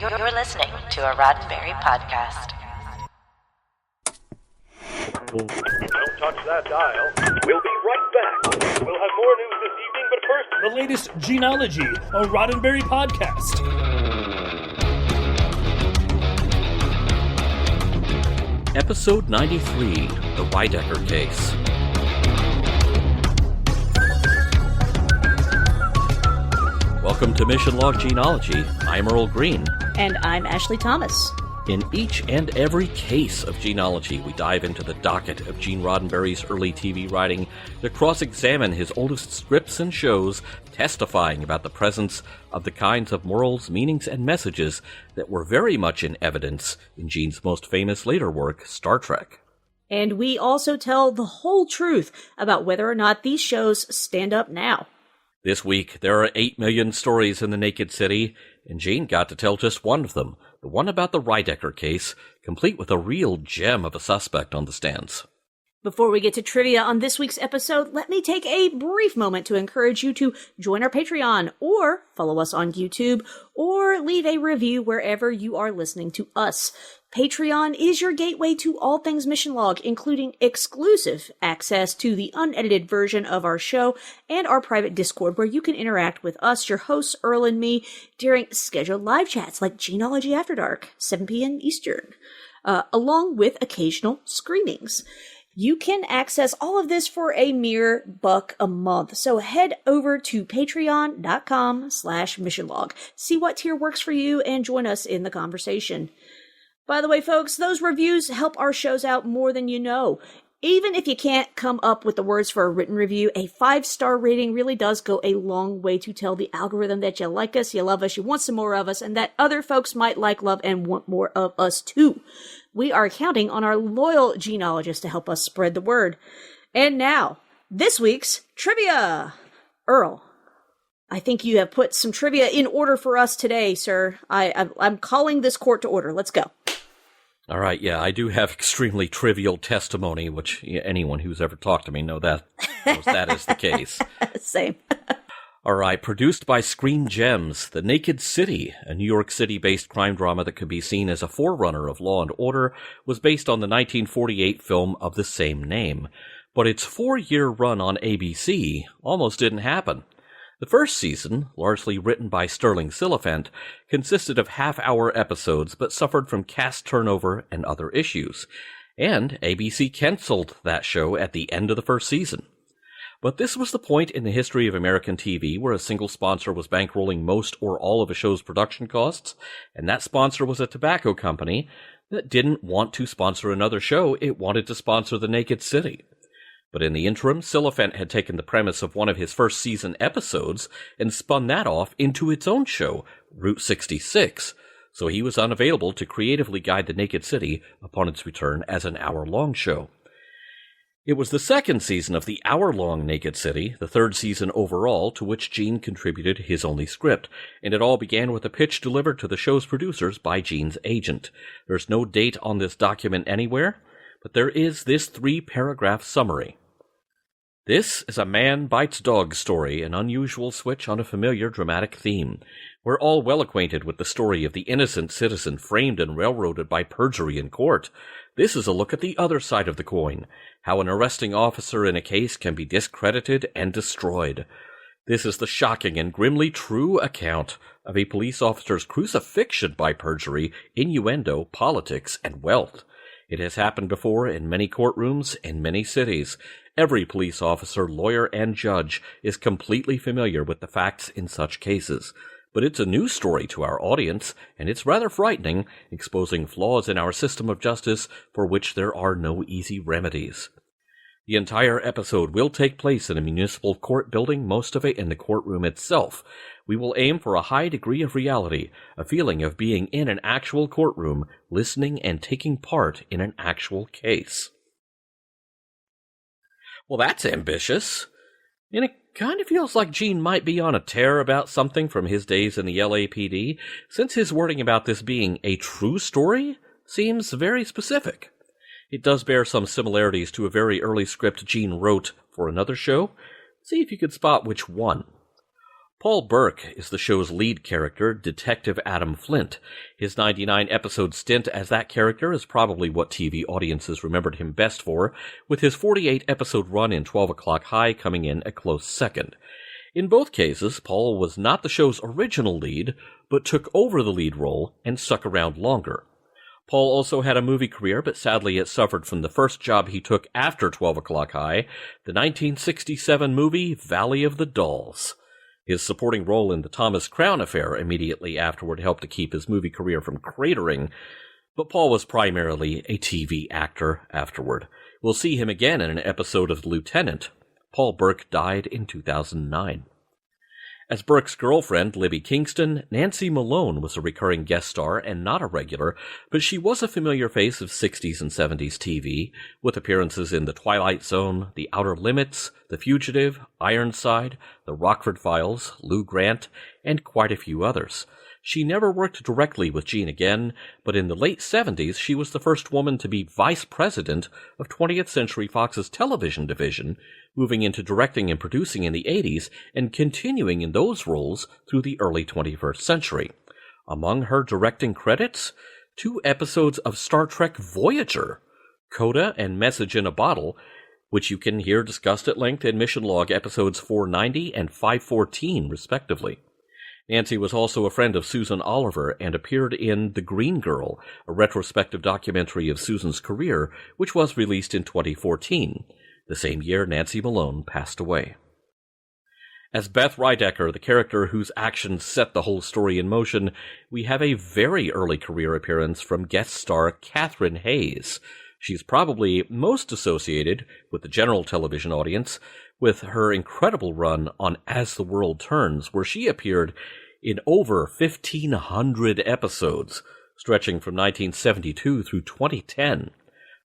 You're listening to a Roddenberry Podcast. Don't touch that dial. We'll be right back. We'll have more news this evening, but first... The latest Gene-ology, a Roddenberry Podcast. Episode 93, The Rydecker Case. Welcome to Mission Log Gene-ology. I'm Earl Green. And I'm Ashley Thomas. In each and every case of Gene-ology, we dive into the docket of Gene Roddenberry's early TV writing to cross-examine his oldest scripts and shows, testifying about the presence of the kinds of morals, meanings, and messages that were very much in evidence in Gene's most famous later work, Star Trek. And we also tell the whole truth about whether or not these shows stand up now. This week, there are 8 million stories in the Naked City, and Gene got to tell just one of them, the one about the Rydecker case, complete with a real gem of a suspect on the stands. Before we get to trivia on this week's episode, let me take a brief moment to encourage you to join our Patreon, or follow us on YouTube, or leave a review wherever you are listening to us. Patreon is your gateway to all things Mission Log, including exclusive access to the unedited version of our show and our private Discord, where you can interact with us, your hosts, Earl and me, during scheduled live chats like Gene-ology After Dark, 7 p.m. Eastern, along with occasional screenings. You can access all of this for a mere $1 a month. So head over to patreon.com/missionlog. See what tier works for you and join us in the conversation. By the way, folks, those reviews help our shows out more than you know. Even if you can't come up with the words for a written review, a 5-star rating really does go a long way to tell the algorithm that you like us, you love us, you want some more of us, and that other folks might like, love, and want more of us too. We are counting on our loyal genealogists to help us spread the word. And now, this week's trivia. Earl, I think you have put some trivia in order for us today, sir. I'm calling this court to order. Let's go. All right, yeah, I do have extremely trivial testimony, which anyone who's ever talked to me knows that is the case. Same. All right, produced by Screen Gems, The Naked City, a New York City-based crime drama that could be seen as a forerunner of Law & Order, was based on the 1948 film of the same name. But its 4-year run on ABC almost didn't happen. The first season, largely written by Sterling Silliphant, consisted of half-hour episodes but suffered from cast turnover and other issues. And ABC canceled that show at the end of the first season. But this was the point in the history of American TV where a single sponsor was bankrolling most or all of a show's production costs, and that sponsor was a tobacco company that didn't want to sponsor another show, it wanted to sponsor The Naked City. But in the interim, Silliphant had taken the premise of one of his first season episodes and spun that off into its own show, Route 66, so he was unavailable to creatively guide The Naked City upon its return as an hour-long show. It was the second season of the hour-long Naked City, the third season overall, to which Gene contributed his only script, and it all began with a pitch delivered to the show's producers by Gene's agent. There's no date on this document anywhere, but there is this 3-paragraph summary. This is a man-bites-dog story, an unusual switch on a familiar dramatic theme. We're all well acquainted with the story of the innocent citizen framed and railroaded by perjury in court. This is a look at the other side of the coin, how an arresting officer in a case can be discredited and destroyed. This is the shocking and grimly true account of a police officer's crucifixion by perjury, innuendo, politics, and wealth. It has happened before in many courtrooms in many cities. Every police officer, lawyer, and judge is completely familiar with the facts in such cases. But it's a new story to our audience, and it's rather frightening, exposing flaws in our system of justice for which there are no easy remedies. The entire episode will take place in a municipal court building, most of it in the courtroom itself. We will aim for a high degree of reality, a feeling of being in an actual courtroom, listening and taking part in an actual case. Well, that's ambitious. And it kind of feels like Gene might be on a tear about something from his days in the LAPD, since his wording about this being a true story seems very specific. It does bear some similarities to a very early script Gene wrote for another show. See if you could spot which one. Paul Burke is the show's lead character, Detective Adam Flint. His 99-episode stint as that character is probably what TV audiences remembered him best for, with his 48-episode run in 12 O'Clock High coming in a close second. In both cases, Paul was not the show's original lead, but took over the lead role and stuck around longer. Paul also had a movie career, but sadly it suffered from the first job he took after 12 O'Clock High, the 1967 movie Valley of the Dolls. His supporting role in the Thomas Crown Affair immediately afterward helped to keep his movie career from cratering, but Paul was primarily a TV actor afterward. We'll see him again in an episode of The Lieutenant. Paul Burke died in 2009. As Burke's girlfriend, Libby Kingston, Nancy Malone was a recurring guest star and not a regular, but she was a familiar face of 60s and 70s TV, with appearances in The Twilight Zone, The Outer Limits, The Fugitive, Ironside, The Rockford Files, Lou Grant, and quite a few others. She never worked directly with Gene again, but in the late 70s she was the first woman to be vice president of 20th Century Fox's television division, moving into directing and producing in the 80s and continuing in those roles through the early 21st century. Among her directing credits, 2 episodes of Star Trek Voyager, Coda and Message in a Bottle, which you can hear discussed at length in Mission Log episodes 490 and 514, respectively. Nancy was also a friend of Susan Oliver and appeared in The Green Girl, a retrospective documentary of Susan's career, which was released in 2014. The same year, Nancy Malone passed away. As Beth Rydecker, the character whose actions set the whole story in motion, we have a very early career appearance from guest star Catherine Hayes. She's probably most associated with the general television audience with her incredible run on As the World Turns, where she appeared in over 1,500 episodes, stretching from 1972 through 2010.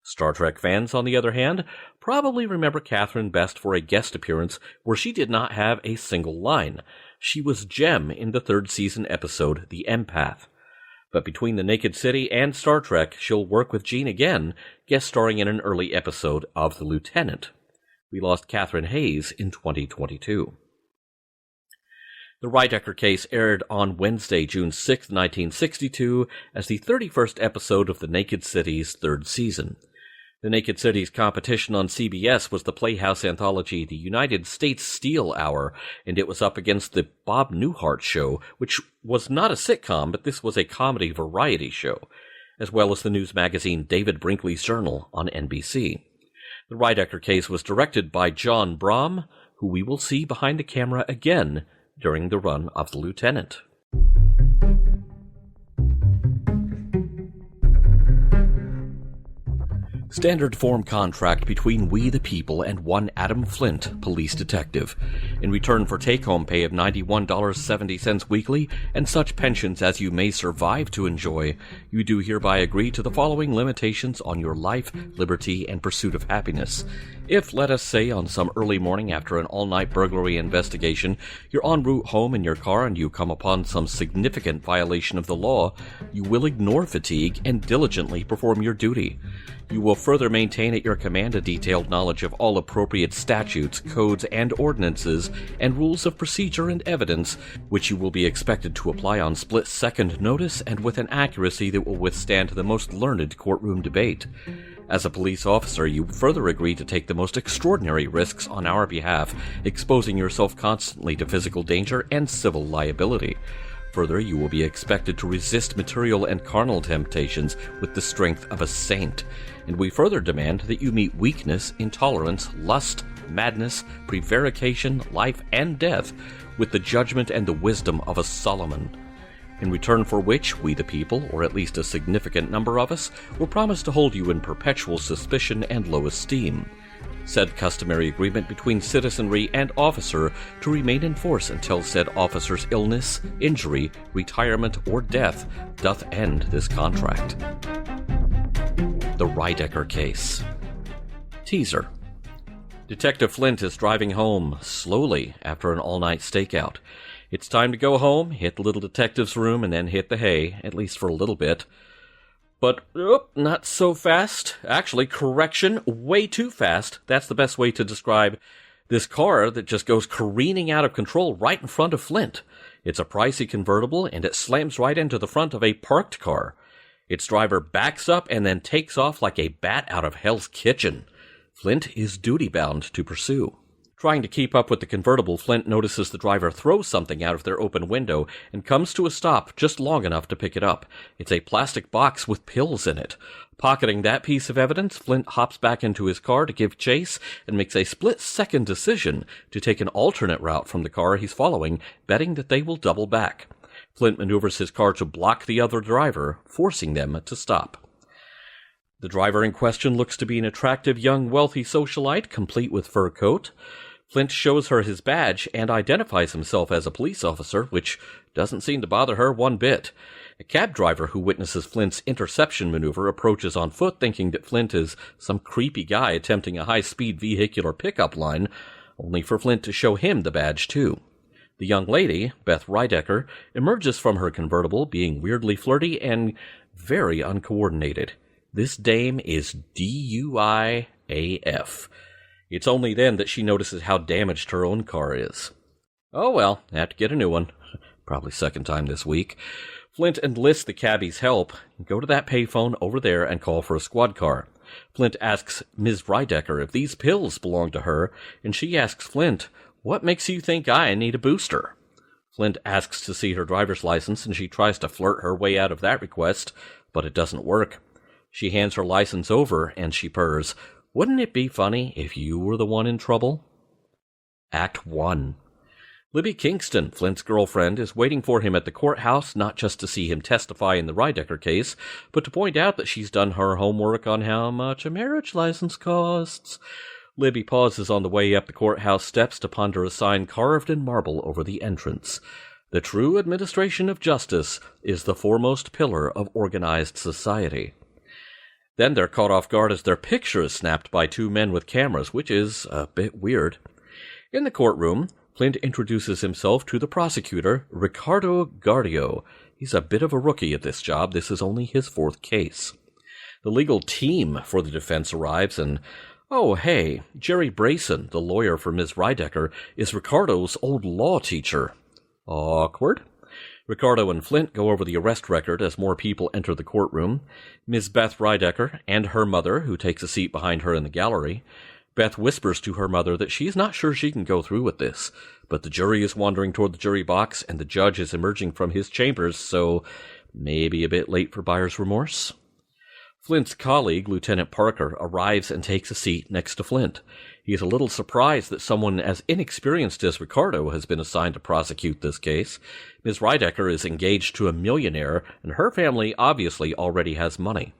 Star Trek fans, on the other hand, probably remember Catherine best for a guest appearance where she did not have a single line. She was Jem in the 3rd season episode The Empath. But between The Naked City and Star Trek, she'll work with Gene again, guest starring in an early episode of The Lieutenant. We lost Catherine Hayes in 2022. The Rydecker case aired on Wednesday, June 6, 1962, as the 31st episode of The Naked City's 3rd season. The Naked City's competition on CBS was the Playhouse anthology The United States Steel Hour, and it was up against the Bob Newhart Show, which was not a sitcom, but this was a comedy variety show, as well as the news magazine David Brinkley's Journal on NBC. The Rydecker case was directed by John Brom, who we will see behind the camera again during the run of The Lieutenant. Standard form contract between We the People and one Adam Flint, police detective. In return for take-home pay of $91.70 weekly and such pensions as you may survive to enjoy, you do hereby agree to the following limitations on your life, liberty, and pursuit of happiness. If, let us say, on some early morning after an all-night burglary investigation, you're en route home in your car and you come upon some significant violation of the law, you will ignore fatigue and diligently perform your duty. You will further maintain at your command a detailed knowledge of all appropriate statutes, codes, and ordinances, and rules of procedure and evidence, which you will be expected to apply on split-second notice and with an accuracy that will withstand the most learned courtroom debate. As a police officer, you further agree to take the most extraordinary risks on our behalf, exposing yourself constantly to physical danger and civil liability. Further, you will be expected to resist material and carnal temptations with the strength of a saint. And we further demand that you meet weakness, intolerance, lust, madness, prevarication, life, and death with the judgment and the wisdom of a Solomon. In return for which, we the people, or at least a significant number of us, will promise to hold you in perpetual suspicion and low esteem. Said customary agreement between citizenry and officer to remain in force until said officer's illness, injury, retirement, or death doth end this contract. The Rydecker case. Teaser. Detective Flint is driving home, slowly, after an all-night stakeout. It's time to go home, hit the little detective's room, and then hit the hay, at least for a little bit. But, not so fast. Actually, correction, way too fast. That's the best way to describe This car that just goes careening out of control right in front of Flint. It's a pricey convertible, and it slams right into the front of a parked car. Its driver backs up and then takes off like a bat out of Hell's Kitchen. Flint is duty-bound to pursue. Trying to keep up with the convertible, Flint notices the driver throw something out of their open window and comes to a stop just long enough to pick it up. It's a plastic box with pills in it. Pocketing that piece of evidence, Flint hops back into his car to give chase and makes a split-second decision to take an alternate route from the car he's following, betting that they will double back. Flint maneuvers his car to block the other driver, forcing them to stop. The driver in question looks to be an attractive young wealthy socialite, complete with fur coat. Flint shows her his badge and identifies himself as a police officer, which doesn't seem to bother her one bit. A cab driver who witnesses Flint's interception maneuver approaches on foot, thinking that Flint is some creepy guy attempting a high-speed vehicular pickup line, only for Flint to show him the badge too. The young lady, Beth Rydecker, emerges from her convertible, being weirdly flirty and very uncoordinated. This dame is DUI AF. It's only then that she notices how damaged her own car is. Oh well, have to get a new one. Probably second time this week. Flint enlists the cabbie's help. Go to that payphone over there and call for a squad car. Flint asks Ms. Rydecker if these pills belong to her, and she asks Flint, "What makes you think I need a booster?" Flint asks to see her driver's license, and she tries to flirt her way out of that request, but it doesn't work. She hands her license over, and she purrs, "Wouldn't it be funny if you were the one in trouble?" Act 1. Libby Kingston, Flint's girlfriend, is waiting for him at the courthouse, not just to see him testify in the Rydecker case, but to point out that she's done her homework on how much a marriage license costs. Libby pauses on the way up the courthouse steps to ponder a sign carved in marble over the entrance. The true administration of justice is the foremost pillar of organized society. Then they're caught off guard as their picture is snapped by two men with cameras, which is a bit weird. In the courtroom, Flint introduces himself to the prosecutor, Ricardo Guardio. He's a bit of a rookie at this job. This is only his fourth case. The legal team for the defense arrives, and oh, hey, Jerry Brayson, the lawyer for Ms. Rydecker, is Ricardo's old law teacher. Awkward. Ricardo and Flint go over the arrest record as more people enter the courtroom. Ms. Beth Rydecker and her mother, who takes a seat behind her in the gallery. Beth whispers to her mother that she's not sure she can go through with this, but the jury is wandering toward the jury box and the judge is emerging from his chambers, so maybe a bit late for buyer's remorse. Flint's colleague, Lieutenant Parker, arrives and takes a seat next to Flint. He is a little surprised that someone as inexperienced as Ricardo has been assigned to prosecute this case. Ms. Rydecker is engaged to a millionaire, and her family obviously already has money.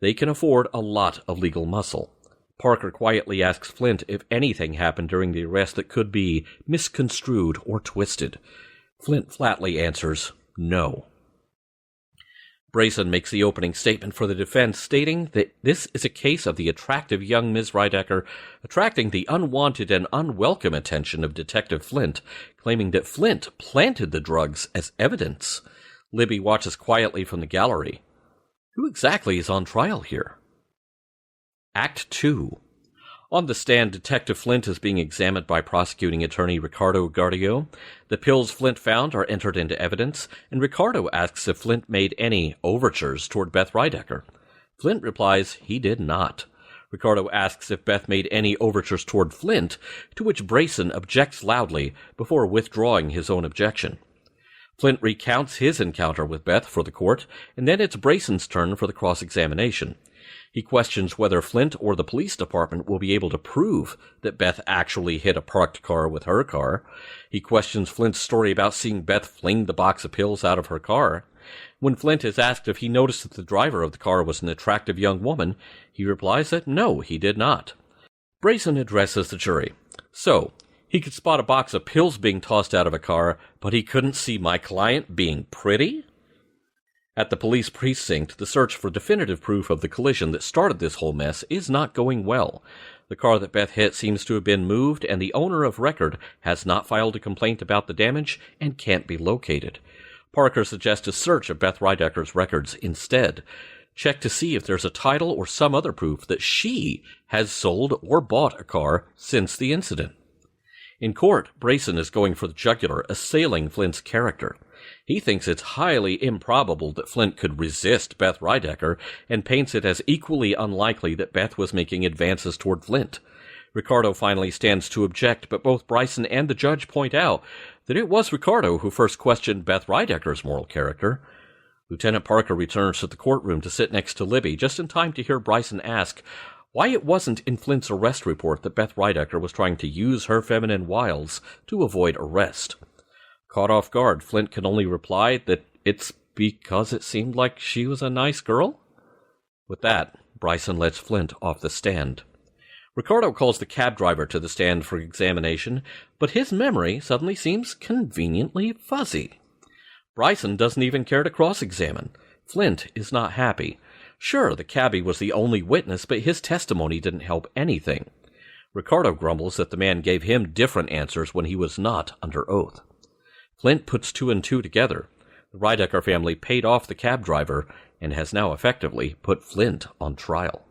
They can afford a lot of legal muscle. Parker quietly asks Flint if anything happened during the arrest that could be misconstrued or twisted. Flint flatly answers, no. Brayson makes the opening statement for the defense, stating that this is a case of the attractive young Ms. Rydecker attracting the unwanted and unwelcome attention of Detective Flint, claiming that Flint planted the drugs as evidence. Libby watches quietly from the gallery. Who exactly is on trial here? Act 2. On the stand, Detective Flint is being examined by prosecuting attorney Ricardo Guardio. The pills Flint found are entered into evidence, and Ricardo asks if Flint made any overtures toward Beth Rydecker. Flint replies he did not. Ricardo asks if Beth made any overtures toward Flint, to which Brayson objects loudly before withdrawing his own objection. Flint recounts his encounter with Beth for the court, and then it's Brayson's turn for the cross-examination. He questions whether Flint or the police department will be able to prove that Beth actually hit a parked car with her car. He questions Flint's story about seeing Beth fling the box of pills out of her car. When Flint is asked if he noticed that the driver of the car was an attractive young woman, he replies that no, he did not. Brayson addresses the jury. So, he could spot a box of pills being tossed out of a car, but he couldn't see my client being pretty? At the police precinct, the search for definitive proof of the collision that started this whole mess is not going well. The car that Beth hit seems to have been moved, and the owner of record has not filed a complaint about the damage and can't be located. Parker suggests a search of Beth Rydecker's records instead. Check to see if there's a title or some other proof that she has sold or bought a car since the incident. In court, Brayson is going for the jugular, assailing Flint's character. He thinks it's highly improbable that Flint could resist Beth Rydecker and paints it as equally unlikely that Beth was making advances toward Flint. Ricardo finally stands to object, but both Bryson and the judge point out that it was Ricardo who first questioned Beth Rydecker's moral character. Lieutenant Parker returns to the courtroom to sit next to Libby, just in time to hear Bryson ask why it wasn't in Flint's arrest report that Beth Rydecker was trying to use her feminine wiles to avoid arrest. Caught off guard, Flint can only reply that it's because it seemed like she was a nice girl. With that, Bryson lets Flint off the stand. Ricardo calls the cab driver to the stand for examination, but his memory suddenly seems conveniently fuzzy. Bryson doesn't even care to cross-examine. Flint is not happy. Sure, the cabbie was the only witness, but his testimony didn't help anything. Ricardo grumbles that the man gave him different answers when he was not under oath. Flint puts two and two together. The Rydecker family paid off the cab driver and has now effectively put Flint on trial.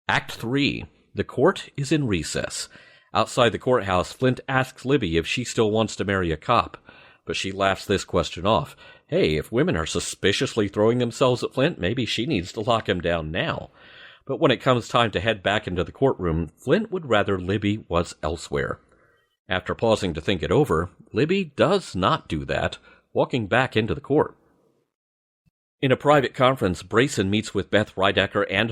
Act 3. The court is in recess. Outside the courthouse, Flint asks Libby if she still wants to marry a cop, but she laughs this question off. Hey, if women are suspiciously throwing themselves at Flint, maybe she needs to lock him down now. But when it comes time to head back into the courtroom, Flint would rather Libby was elsewhere. After pausing to think it over, Libby does not do that, walking back into the court. In a private conference, Brayson meets with Beth Rydecker and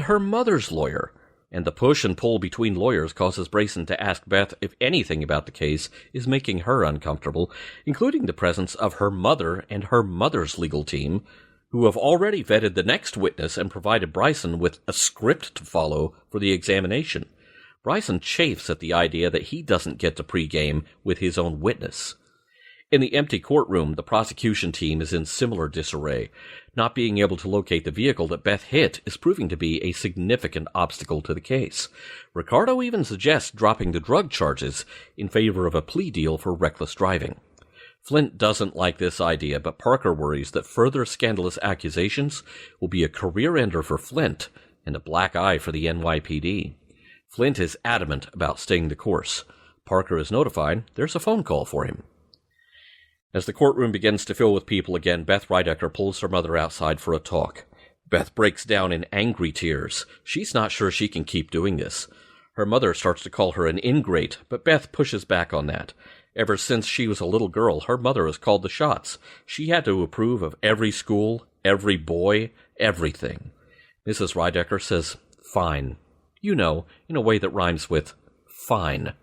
her mother's lawyer, and the push and pull between lawyers causes Brayson to ask Beth if anything about the case is making her uncomfortable, including the presence of her mother and her mother's legal team, who have already vetted the next witness and provided Bryson with a script to follow for the examination. Bryson chafes at the idea that he doesn't get to pregame with his own witness. In the empty courtroom, the prosecution team is in similar disarray. Not being able to locate the vehicle that Beth hit is proving to be a significant obstacle to the case. Ricardo even suggests dropping the drug charges in favor of a plea deal for reckless driving. Flint doesn't like this idea, but Parker worries that further scandalous accusations will be a career ender for Flint and a black eye for the NYPD. Flint is adamant about staying the course. Parker is notified there's a phone call for him. As the courtroom begins to fill with people again, Beth Rydecker pulls her mother outside for a talk. Beth breaks down in angry tears. She's not sure she can keep doing this. Her mother starts to call her an ingrate, but Beth pushes back on that. Ever since she was a little girl, her mother has called the shots. She had to approve of every school, every boy, everything. Mrs. Rydecker says, fine. You know, in a way that rhymes with fine.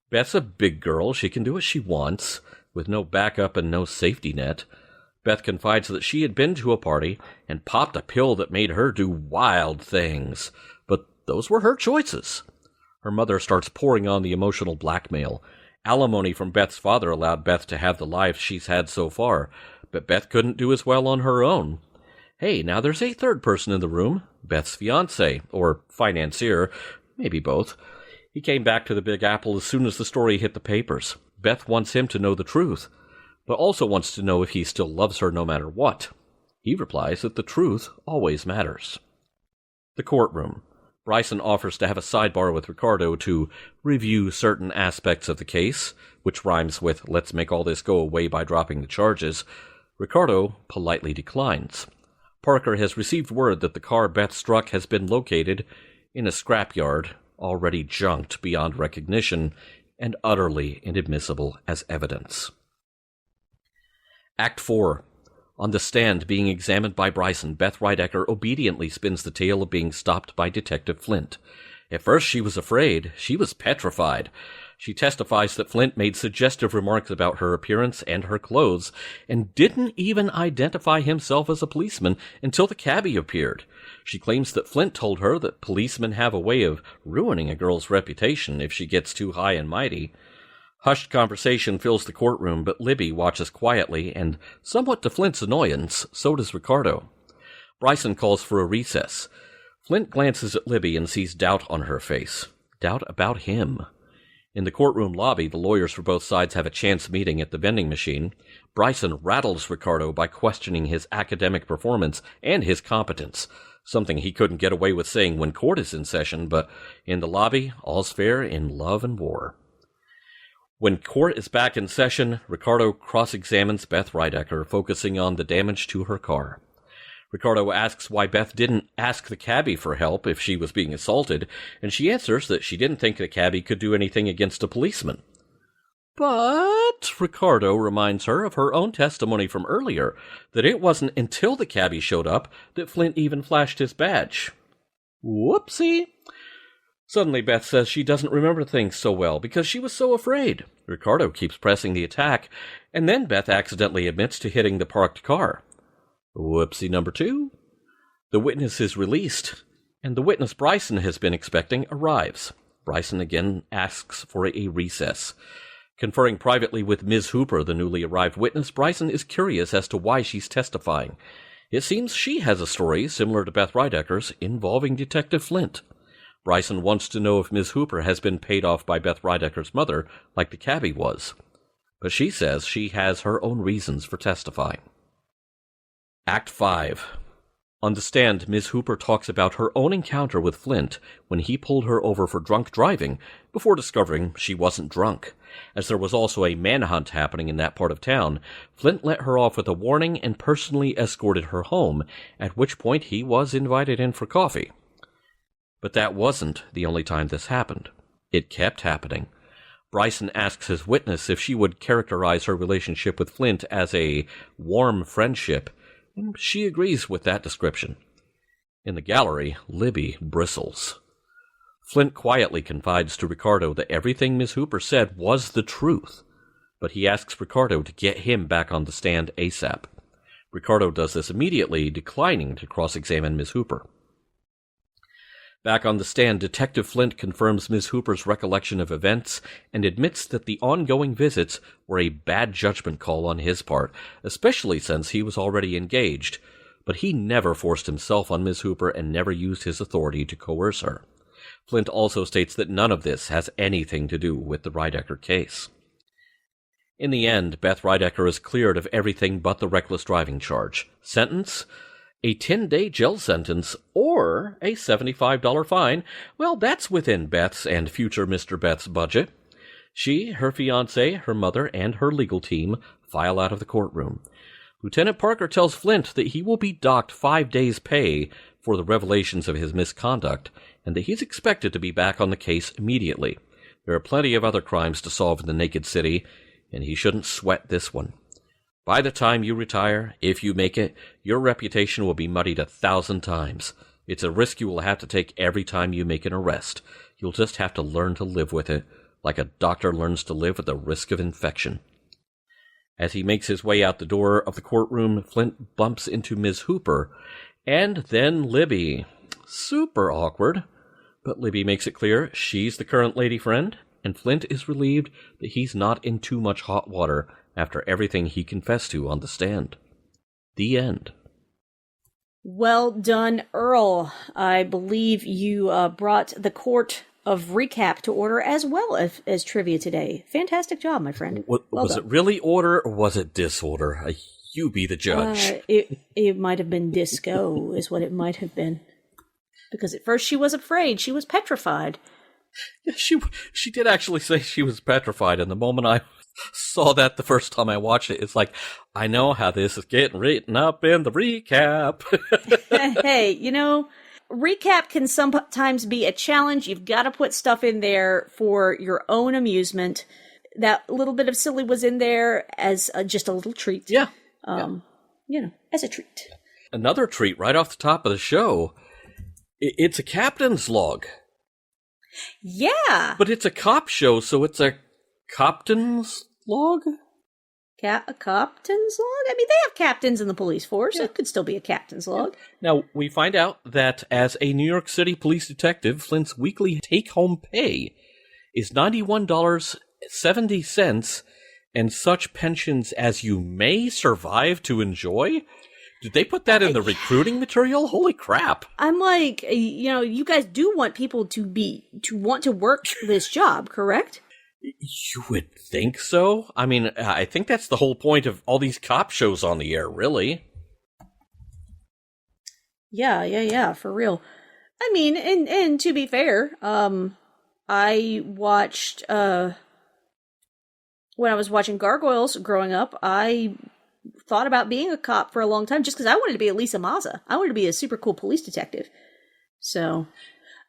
Beth's a big girl. She can do what she wants, with no backup and no safety net. Beth confides that she had been to a party and popped a pill that made her do wild things. But those were her choices. Her mother starts pouring on the emotional blackmail. Alimony from Beth's father allowed Beth to have the life she's had so far, but Beth couldn't do as well on her own. Hey, now there's a third person in the room, Beth's fiancé, or financier, maybe both. He came back to the Big Apple as soon as the story hit the papers. Beth wants him to know the truth, but also wants to know if he still loves her no matter what. He replies that the truth always matters. The courtroom. Bryson offers to have a sidebar with Ricardo to review certain aspects of the case, which rhymes with let's make all this go away by dropping the charges. Ricardo politely declines. Parker has received word that the car Beth struck has been located in a scrapyard, already junked beyond recognition, and utterly inadmissible as evidence. Act 4. On the stand, being examined by Bryson, Beth Rydecker obediently spins the tale of being stopped by Detective Flint. At first she was afraid. She was petrified. She testifies that Flint made suggestive remarks about her appearance and her clothes, and didn't even identify himself as a policeman until the cabbie appeared. She claims that Flint told her that policemen have a way of ruining a girl's reputation if she gets too high and mighty. Hushed conversation fills the courtroom, but Libby watches quietly, and somewhat to Flint's annoyance, so does Ricardo. Bryson calls for a recess. Flint glances at Libby and sees doubt on her face. Doubt about him. In the courtroom lobby, the lawyers for both sides have a chance meeting at the vending machine. Bryson rattles Ricardo by questioning his academic performance and his competence, something he couldn't get away with saying when court is in session, but in the lobby, all's fair in love and war. When court is back in session, Ricardo cross-examines Beth Rydecker, focusing on the damage to her car. Ricardo asks why Beth didn't ask the cabbie for help if she was being assaulted, and she answers that she didn't think the cabbie could do anything against a policeman. But Ricardo reminds her of her own testimony from earlier, that it wasn't until the cabbie showed up that Flint even flashed his badge. Whoopsie! Suddenly Beth says she doesn't remember things so well because she was so afraid. Ricardo keeps pressing the attack, and then Beth accidentally admits to hitting the parked car. Whoopsie number 2. The witness is released, and the witness Bryson has been expecting arrives. Bryson again asks for a recess. Conferring privately with Ms. Hooper, the newly arrived witness, Bryson is curious as to why she's testifying. It seems she has a story similar to Beth Rydecker's involving Detective Flint. Bryson wants to know if Ms. Hooper has been paid off by Beth Rydecker's mother, like the cabbie was. But she says she has her own reasons for testifying. Act 5. On the stand, Ms. Hooper talks about her own encounter with Flint when he pulled her over for drunk driving before discovering she wasn't drunk. As there was also a manhunt happening in that part of town, Flint let her off with a warning and personally escorted her home, at which point he was invited in for coffee. But that wasn't the only time this happened. It kept happening. Bryson asks his witness if she would characterize her relationship with Flint as a warm friendship, and she agrees with that description. In the gallery, Libby bristles. Flint quietly confides to Ricardo that everything Ms. Hooper said was the truth, but he asks Ricardo to get him back on the stand ASAP. Ricardo does this immediately, declining to cross-examine Ms. Hooper. Back on the stand, Detective Flint confirms Ms. Hooper's recollection of events and admits that the ongoing visits were a bad judgment call on his part, especially since he was already engaged. But he never forced himself on Ms. Hooper and never used his authority to coerce her. Flint also states that none of this has anything to do with the Rydecker case. In the end, Beth Rydecker is cleared of everything but the reckless driving charge. Sentence? A 10-day jail sentence or a $75 fine. Well, that's within Beth's and future Mr. Beth's budget. She, her fiancé, her mother, and her legal team file out of the courtroom. Lieutenant Parker tells Flint that he will be docked 5 days' pay for the revelations of his misconduct, and that he's expected to be back on the case immediately. There are plenty of other crimes to solve in the Naked City, and he shouldn't sweat this one. By the time you retire, if you make it, your reputation will be muddied 1,000 times. It's a risk you will have to take every time you make an arrest. You'll just have to learn to live with it, like a doctor learns to live with the risk of infection. As he makes his way out the door of the courtroom, Flint bumps into Ms. Hooper, and then Libby. Super awkward. But Libby makes it clear she's the current lady friend, and Flint is relieved that he's not in too much hot water after everything he confessed to on the stand. The end. Well done, Earl. I believe you brought the court of recap to order as well as trivia today. Fantastic job, my friend. Was it really order or was it disorder? You be the judge. It might have been disco is what it might have been. Because at first she was afraid. She was petrified. Yeah, she did actually say she was petrified, and the moment I saw that the first time I watched it, it's like, I know how this is getting written up in the recap. Hey, recap can sometimes be a challenge. You've got to put stuff in there for your own amusement. That little bit of silly was in there as just a little treat. Yeah. As a treat. Another treat right off the top of the show. It's a captain's log. Yeah. But it's a cop show, so it's a captain's log? A captain's log? I mean, they have captains in the police force. Yeah. It could still be a captain's log. Now, we find out that as a New York City police detective, Flint's weekly take-home pay is $91.70, and such pensions as you may survive to enjoy? Did they put that in the recruiting material? Holy crap. I'm like, you guys do want people to want to work this job, correct? You would think so. I mean, I think that's the whole point of all these cop shows on the air, really. Yeah, for real. I mean, and to be fair, I watched, when I was watching Gargoyles growing up, I thought about being a cop for a long time just because I wanted to be a Lisa Mazza. I wanted to be a super cool police detective. So,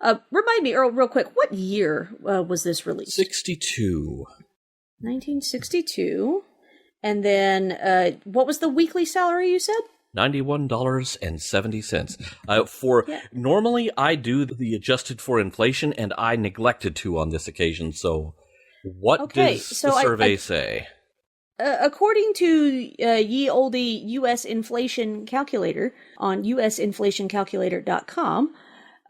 remind me, Earl, real quick, what year was this released? 62. 1962. And then, what was the weekly salary you said? $91.70. Normally I do the adjusted for inflation, and I neglected to on this occasion. So, what does the survey say? According to ye olde U.S. inflation calculator on usinflationcalculator.com,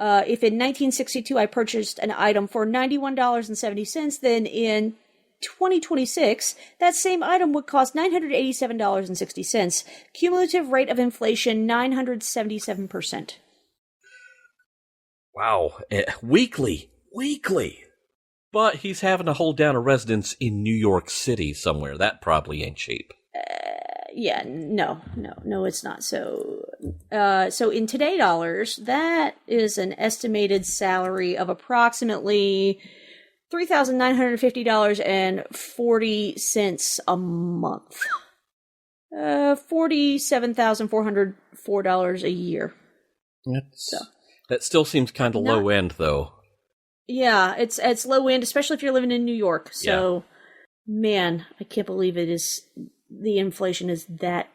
if in 1962 I purchased an item for $91.70, then in 2026, that same item would cost $987.60. Cumulative rate of inflation, 977%. Wow. Weekly. But he's having to hold down a residence in New York City somewhere. That probably ain't cheap. No, it's not. So in today dollars, that is an estimated salary of approximately $3,950.40 a month. $47,404 a year. That still seems kind of low end, though. Yeah, it's low end, especially if you're living in New York. So, man, I can't believe the inflation is that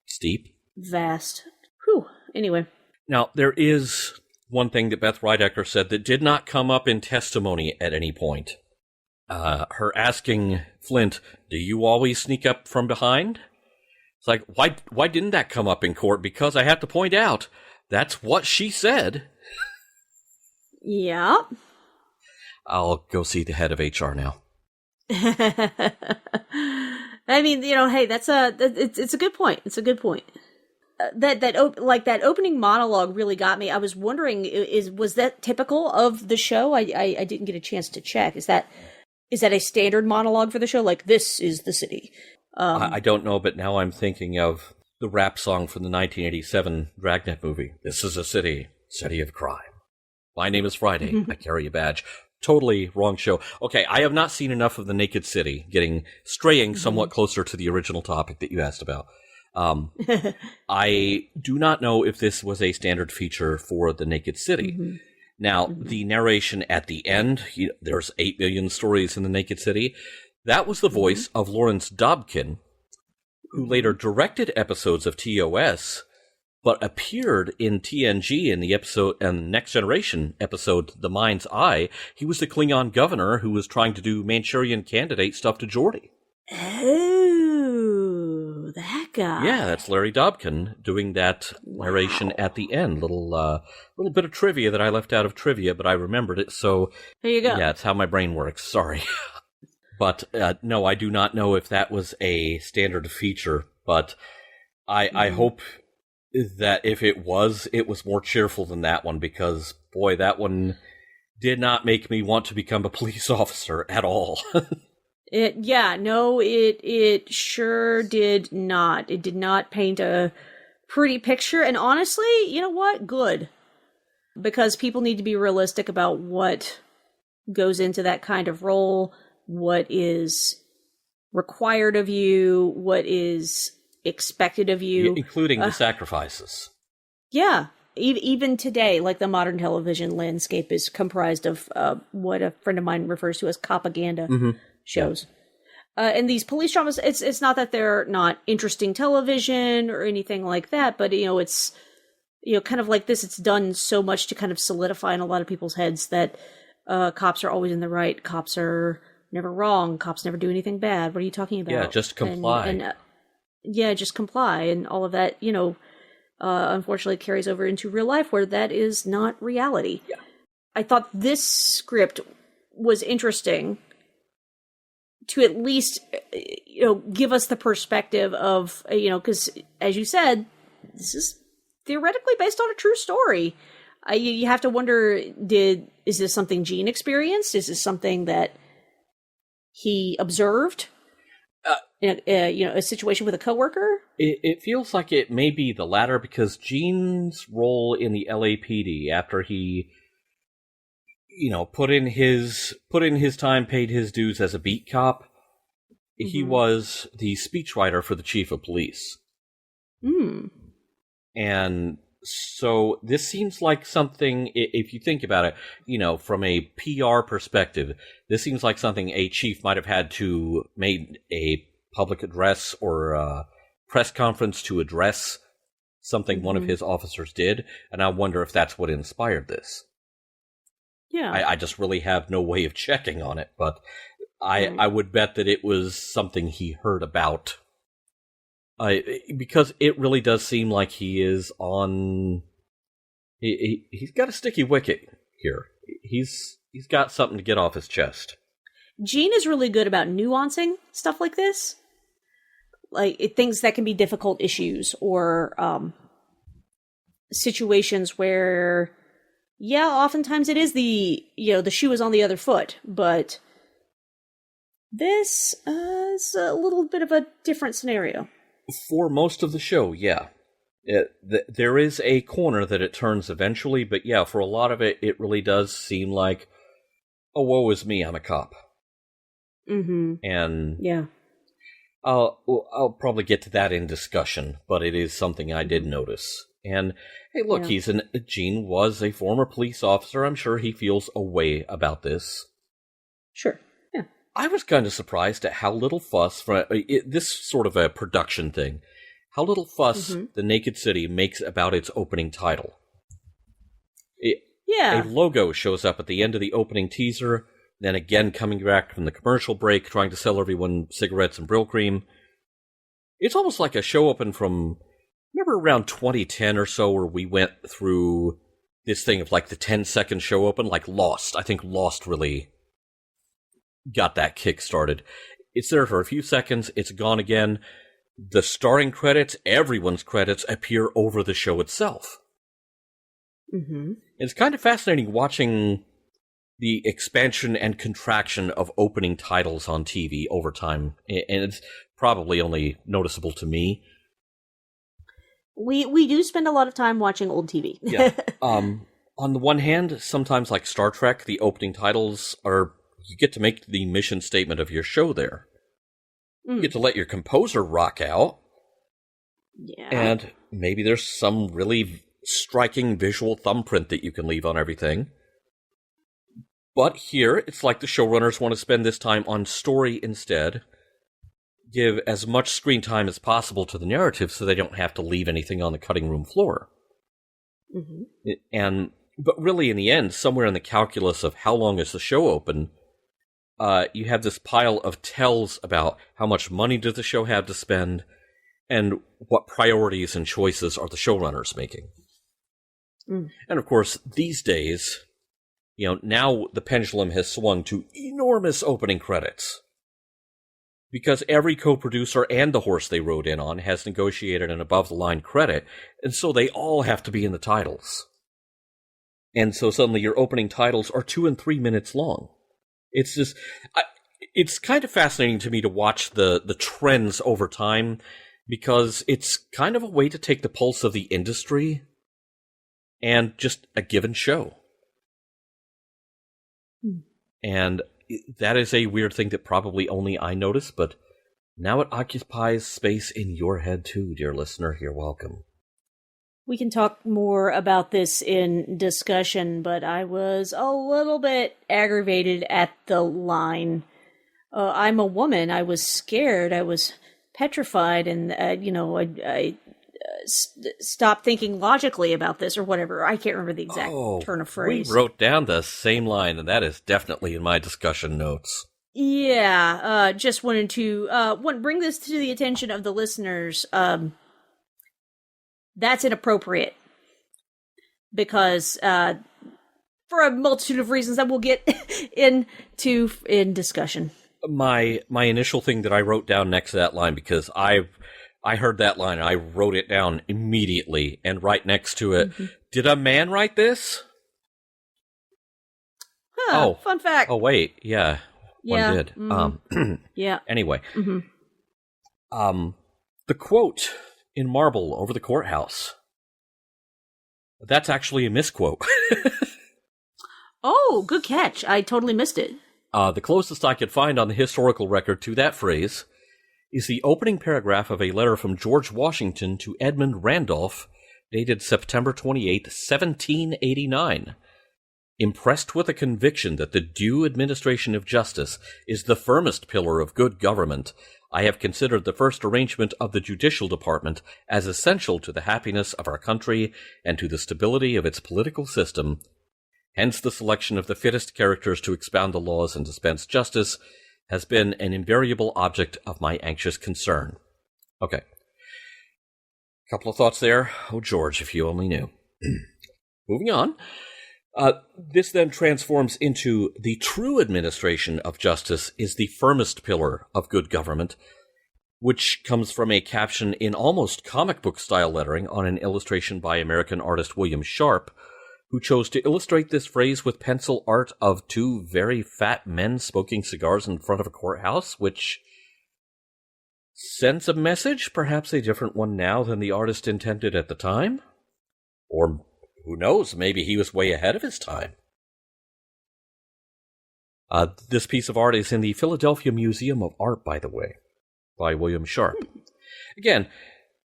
steep, vast. Whew. Anyway. Now, there is one thing that Beth Rydecker said that did not come up in testimony at any point. Her asking Flint, "Do you always sneak up from behind?" It's like, why didn't that come up in court? Because I have to point out, that's what she said. Yeah. I'll go see the head of HR now. I mean, hey, it's a good point. It's a good point. That opening monologue really got me. I was wondering, was that typical of the show? I didn't get a chance to check. Is that a standard monologue for the show? Like, this is the city. I don't know, but now I'm thinking of the rap song from the 1987 Dragnet movie. This is a city of crime. My name is Friday. I carry a badge. Totally wrong show. Okay, I have not seen enough of The Naked City, straying somewhat closer to the original topic that you asked about. I do not know if this was a standard feature for The Naked City. Now, the narration at the end, there's 8 billion stories in The Naked City. That was the voice of Lawrence Dobkin, who later directed episodes of TOS, but appeared in TNG in the episode and Next Generation episode, The Mind's Eye. He was the Klingon governor who was trying to do Manchurian Candidate stuff to Geordi. Oh, that guy. Yeah, that's Larry Dobkin doing that narration at the end. Little bit of trivia that I left out of trivia, but I remembered it, so there you go. Yeah, it's how my brain works. Sorry. But no, I do not know if that was a standard feature, but I hope that if it was more cheerful than that one, because, boy, that one did not make me want to become a police officer at all. It sure did not. It did not paint a pretty picture, and honestly, you know what? Good. Because people need to be realistic about what goes into that kind of role, what is required of you, what is expected of you. Including the sacrifices. Yeah. Even today, like, the modern television landscape is comprised of what a friend of mine refers to as propaganda shows. And these police dramas, it's not that they're not interesting television or anything like that, but, it's, kind of like this, it's done so much to kind of solidify in a lot of people's heads that cops are always in the right, cops are never wrong, cops never do anything bad. What are you talking about? Yeah, just comply. Just comply, and all of that, unfortunately carries over into real life where that is not reality. Yeah. I thought this script was interesting to at least, give us the perspective of, because as you said, this is theoretically based on a true story. You have to wonder, is this something Gene experienced? Is this something that he observed a situation with a coworker? It feels like it may be the latter, because Gene's role in the LAPD, after he, put in his time, paid his dues as a beat cop, he was the speechwriter for the chief of police. And so this seems like something, if you think about it, from a PR perspective, this seems like something a chief might have had to make a public address or a press conference to address something one of his officers did, and I wonder if that's what inspired this. Yeah. I just really have no way of checking on it, but I would bet that it was something he heard about. Because it really does seem like he is on... He's got a sticky wicket here. He's got something to get off his chest. Gene is really good about nuancing stuff like this. Like, things that can be difficult issues, or situations where, oftentimes it is the shoe is on the other foot, but this is a little bit of a different scenario. For most of the show, yeah. There is a corner that it turns eventually, but yeah, for a lot of it, it really does seem like, oh, woe is me, I'm a cop. And yeah, I'll probably get to that in discussion, but it is something I did notice. And hey, look, Gene was a former police officer. I'm sure he feels a way about this. Sure. Yeah. I was kind of surprised at how little fuss, for this sort of a production thing, how little fuss The Naked City makes about its opening title. A logo shows up at the end of the opening teaser, then again coming back from the commercial break, trying to sell everyone cigarettes and Brill Cream. It's almost like a show open from, remember around 2010 or so, where we went through this thing of like the 10-second show open, like Lost. I think Lost really got that kick started. It's there for a few seconds, it's gone again. The starring credits, everyone's credits, appear over the show itself. It's kind of fascinating watching the expansion and contraction of opening titles on TV over time, and it's probably only noticeable to me. We do spend a lot of time watching old TV. Yeah. On the one hand, sometimes like Star Trek, the opening titles are, you get to make the mission statement of your show there. You get to let your composer rock out. Yeah. And maybe there's some really striking visual thumbprint that you can leave on everything. But here, it's like the showrunners want to spend this time on story instead. Give as much screen time as possible to the narrative so they don't have to leave anything on the cutting room floor. But really, in the end, somewhere in the calculus of how long is the show open, you have this pile of tells about how much money does the show have to spend, and what priorities and choices are the showrunners making. And of course, these days, now the pendulum has swung to enormous opening credits. Because every co-producer and the horse they rode in on has negotiated an above-the-line credit, and so they all have to be in the titles. And so suddenly your opening titles are 2 and 3 minutes long. It's just, it's kind of fascinating to me to watch the trends over time, because it's kind of a way to take the pulse of the industry and just a given show. And that is a weird thing that probably only I notice, but now it occupies space in your head too, dear listener. You're welcome. We can talk more about this in discussion, but I was a little bit aggravated at the line. I'm a woman. I was scared. I was petrified, and I stopped thinking logically about this or whatever. I can't remember the exact turn of phrase. We wrote down the same line, and that is definitely in my discussion notes. Yeah, just wanted to bring this to the attention of the listeners. That's inappropriate, because for a multitude of reasons that we'll get into in discussion. My initial thing that I wrote down next to that line, because I heard that line and I wrote it down immediately, and right next to it, did a man write this? Fun fact. Oh, wait, yeah. Yeah. One did. Yeah. Anyway. The quote in marble over the courthouse. That's actually a misquote. Oh, good catch. I totally missed it. The closest I could find on the historical record to that phrase is the opening paragraph of a letter from George Washington to Edmund Randolph, dated September 28, 1789. Impressed with a conviction that the due administration of justice is the firmest pillar of good government, I have considered the first arrangement of the judicial department as essential to the happiness of our country and to the stability of its political system. Hence the selection of the fittest characters to expound the laws and dispense justice has been an invariable object of my anxious concern. Okay. Couple of thoughts there. Oh, George, if you only knew. Moving on. This then transforms into the true administration of justice is the firmest pillar of good government, which comes from a caption in almost comic book style lettering on an illustration by American artist William Sharp, who chose to illustrate this phrase with pencil art of two very fat men smoking cigars in front of a courthouse, which sends a message, perhaps a different one now than the artist intended at the time. Or who knows, maybe he was way ahead of his time. This piece of art is in the Philadelphia Museum of Art, by the way, by William Sharp. Again,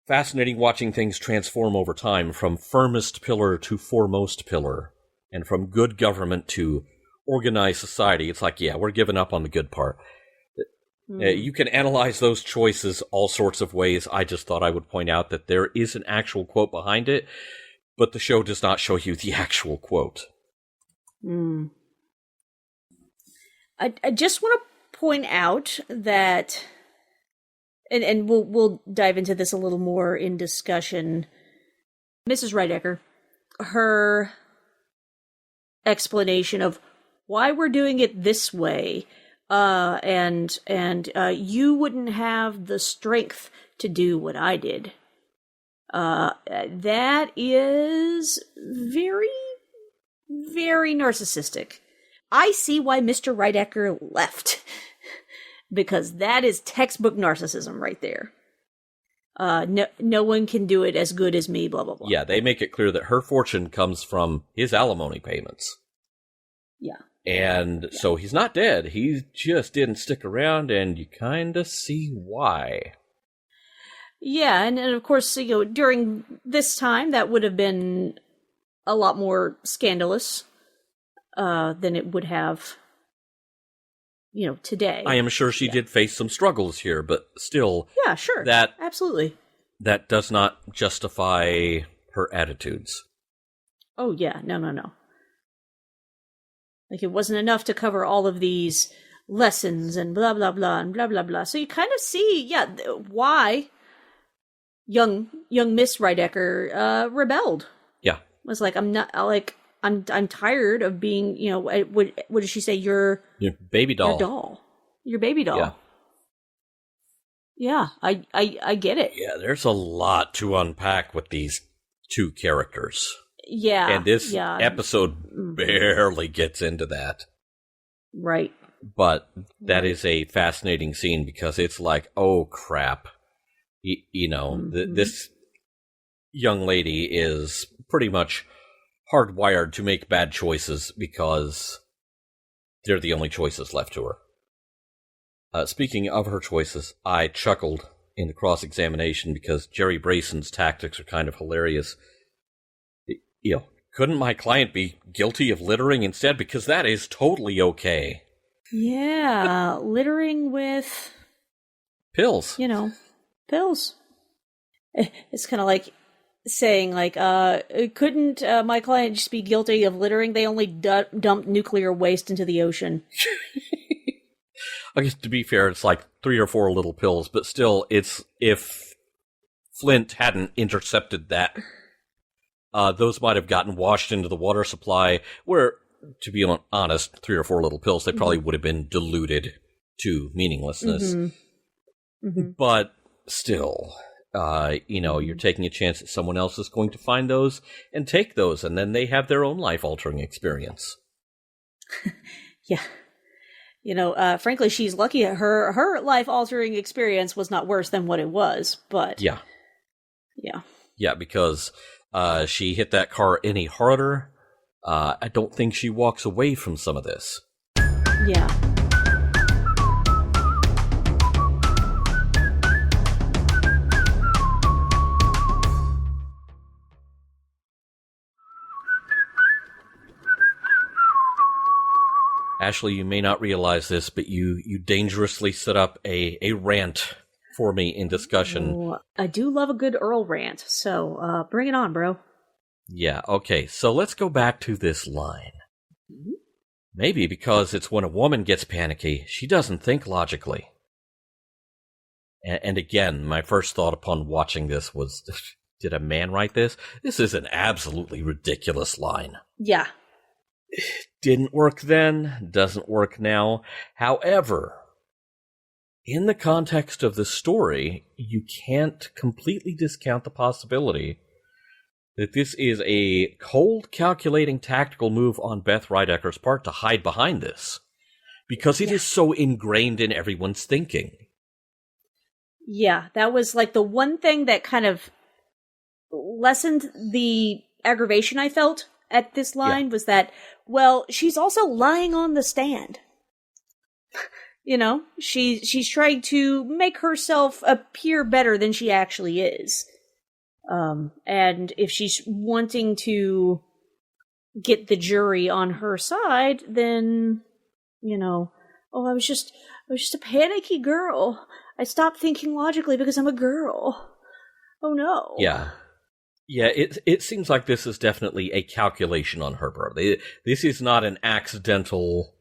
fascinating watching things transform over time from firmest pillar to foremost pillar, and from good government to organized society. It's like, yeah, we're giving up on the good part. You can analyze those choices all sorts of ways. I just thought I would point out that there is an actual quote behind it, but the show does not show you the actual quote. I just want to point out that, and we'll dive into this a little more in discussion. Mrs. Rydecker, her explanation of why we're doing it this way, and you wouldn't have the strength to do what I did. That is very, very narcissistic. I see why Mr. Rydecker left. Because that is textbook narcissism right there. No one can do it as good as me, blah, blah, blah. Yeah, they make it clear that her fortune comes from his alimony payments. Yeah. And so he's not dead. He just didn't stick around, and you kind of see why. Yeah, and of course, during this time, that would have been a lot more scandalous than it would have, today. I am sure she did face some struggles here, but still... Yeah, sure. Absolutely. That does not justify her attitudes. Oh, yeah. No. Like, it wasn't enough to cover all of these lessons and blah, blah, blah, and blah, blah, blah. So you kind of see, why young Miss Rydecker rebelled. Yeah. Was like, I'm tired of being, what did she say? Your baby doll. Your baby doll. Yeah. I get it. Yeah, there's a lot to unpack with these two characters. Yeah. And this episode barely gets into that. Right. But that is a fascinating scene because it's like, oh crap. This young lady is pretty much hardwired to make bad choices because they're the only choices left to her. Speaking of her choices, I chuckled in the cross-examination because Jerry Brayson's tactics are kind of hilarious. Couldn't my client be guilty of littering instead? Because that is totally okay. Yeah, littering with... pills. Pills. It's kind of like saying, couldn't my client just be guilty of littering? They only dumped nuclear waste into the ocean. I guess, to be fair, it's like 3 or 4 little pills, but still, it's if Flint hadn't intercepted that, those might have gotten washed into the water supply, where, to be honest, 3 or 4 little pills, they probably would have been diluted to meaninglessness. But still, you're taking a chance that someone else is going to find those and take those, and then they have their own life-altering experience. Yeah. frankly, she's lucky her life-altering experience was not worse than what it was, but... Yeah. Yeah. Yeah, because she hit that car any harder, I don't think she walks away from some of this. Yeah. Ashley, you may not realize this, but you dangerously set up a rant for me in discussion. Oh, I do love a good Earl rant, so bring it on, bro. Yeah, okay, so let's go back to this line. Maybe because it's when a woman gets panicky, she doesn't think logically. And again, my first thought upon watching this was, did a man write this? This is an absolutely ridiculous line. Yeah. Didn't work then, doesn't work now. However, in the context of the story, you can't completely discount the possibility that this is a cold, calculating tactical move on Beth Rydecker's part to hide behind this, because it is so ingrained in everyone's thinking. Yeah, that was like the one thing that kind of lessened the aggravation I felt at this line was that, well, she's also lying on the stand. She's trying to make herself appear better than she actually is. And if she's wanting to get the jury on her side, then, I was just a panicky girl. I stopped thinking logically because I'm a girl. Oh no. Yeah. Yeah, it seems like this is definitely a calculation on her part. This is not an accidental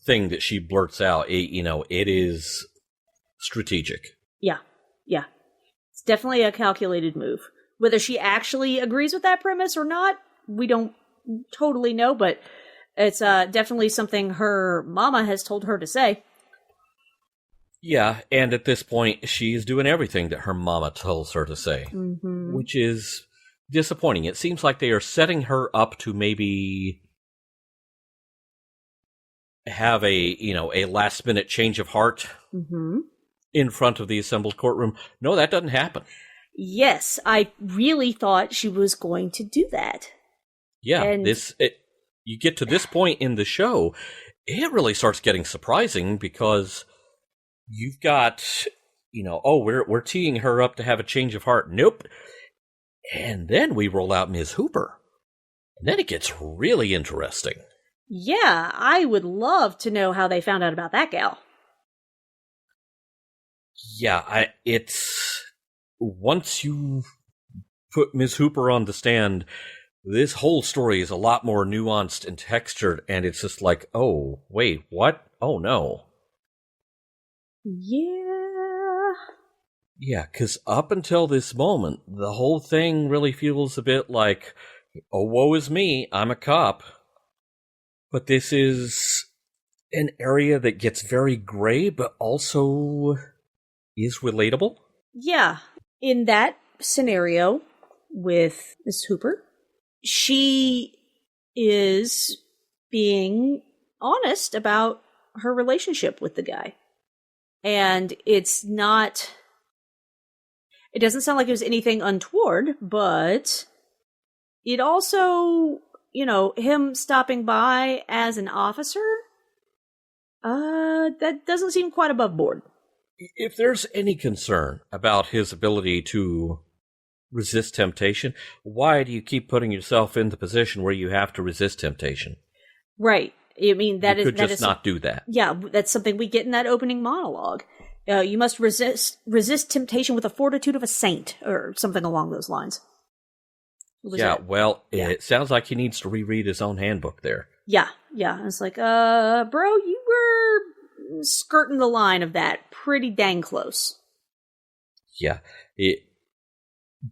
thing that she blurts out. It is strategic. Yeah. It's definitely a calculated move. Whether she actually agrees with that premise or not, we don't totally know, but it's definitely something her mama has told her to say. Yeah, and at this point, she's doing everything that her mama tells her to say, which is disappointing. It seems like they are setting her up to maybe have a last-minute change of heart in front of the assembled courtroom. No, that doesn't happen. Yes, I really thought she was going to do that. Yeah, you get to this point in the show, it really starts getting surprising because you've got, we're teeing her up to have a change of heart. Nope. And then we roll out Ms. Hooper. And then it gets really interesting. Yeah, I would love to know how they found out about that gal. Yeah, it's once you put Ms. Hooper on the stand, this whole story is a lot more nuanced and textured, and it's just like, oh, wait, what? Oh, no. Yeah. Yeah, because up until this moment, the whole thing really feels a bit like, oh, woe is me, I'm a cop. But this is an area that gets very gray, but also is relatable. Yeah. In that scenario with Miss Hooper, she is being honest about her relationship with the guy. And it doesn't sound like it was anything untoward, but it also, him stopping by as an officer, that doesn't seem quite above board. If there's any concern about his ability to resist temptation, why do you keep putting yourself in the position where you have to resist temptation? Right. I mean, you could just not do that. Yeah, that's something we get in that opening monologue. You must resist temptation with the fortitude of a saint, or something along those lines. It sounds like he needs to reread his own handbook there. Yeah. It's like, bro, you were skirting the line of that pretty dang close. Yeah.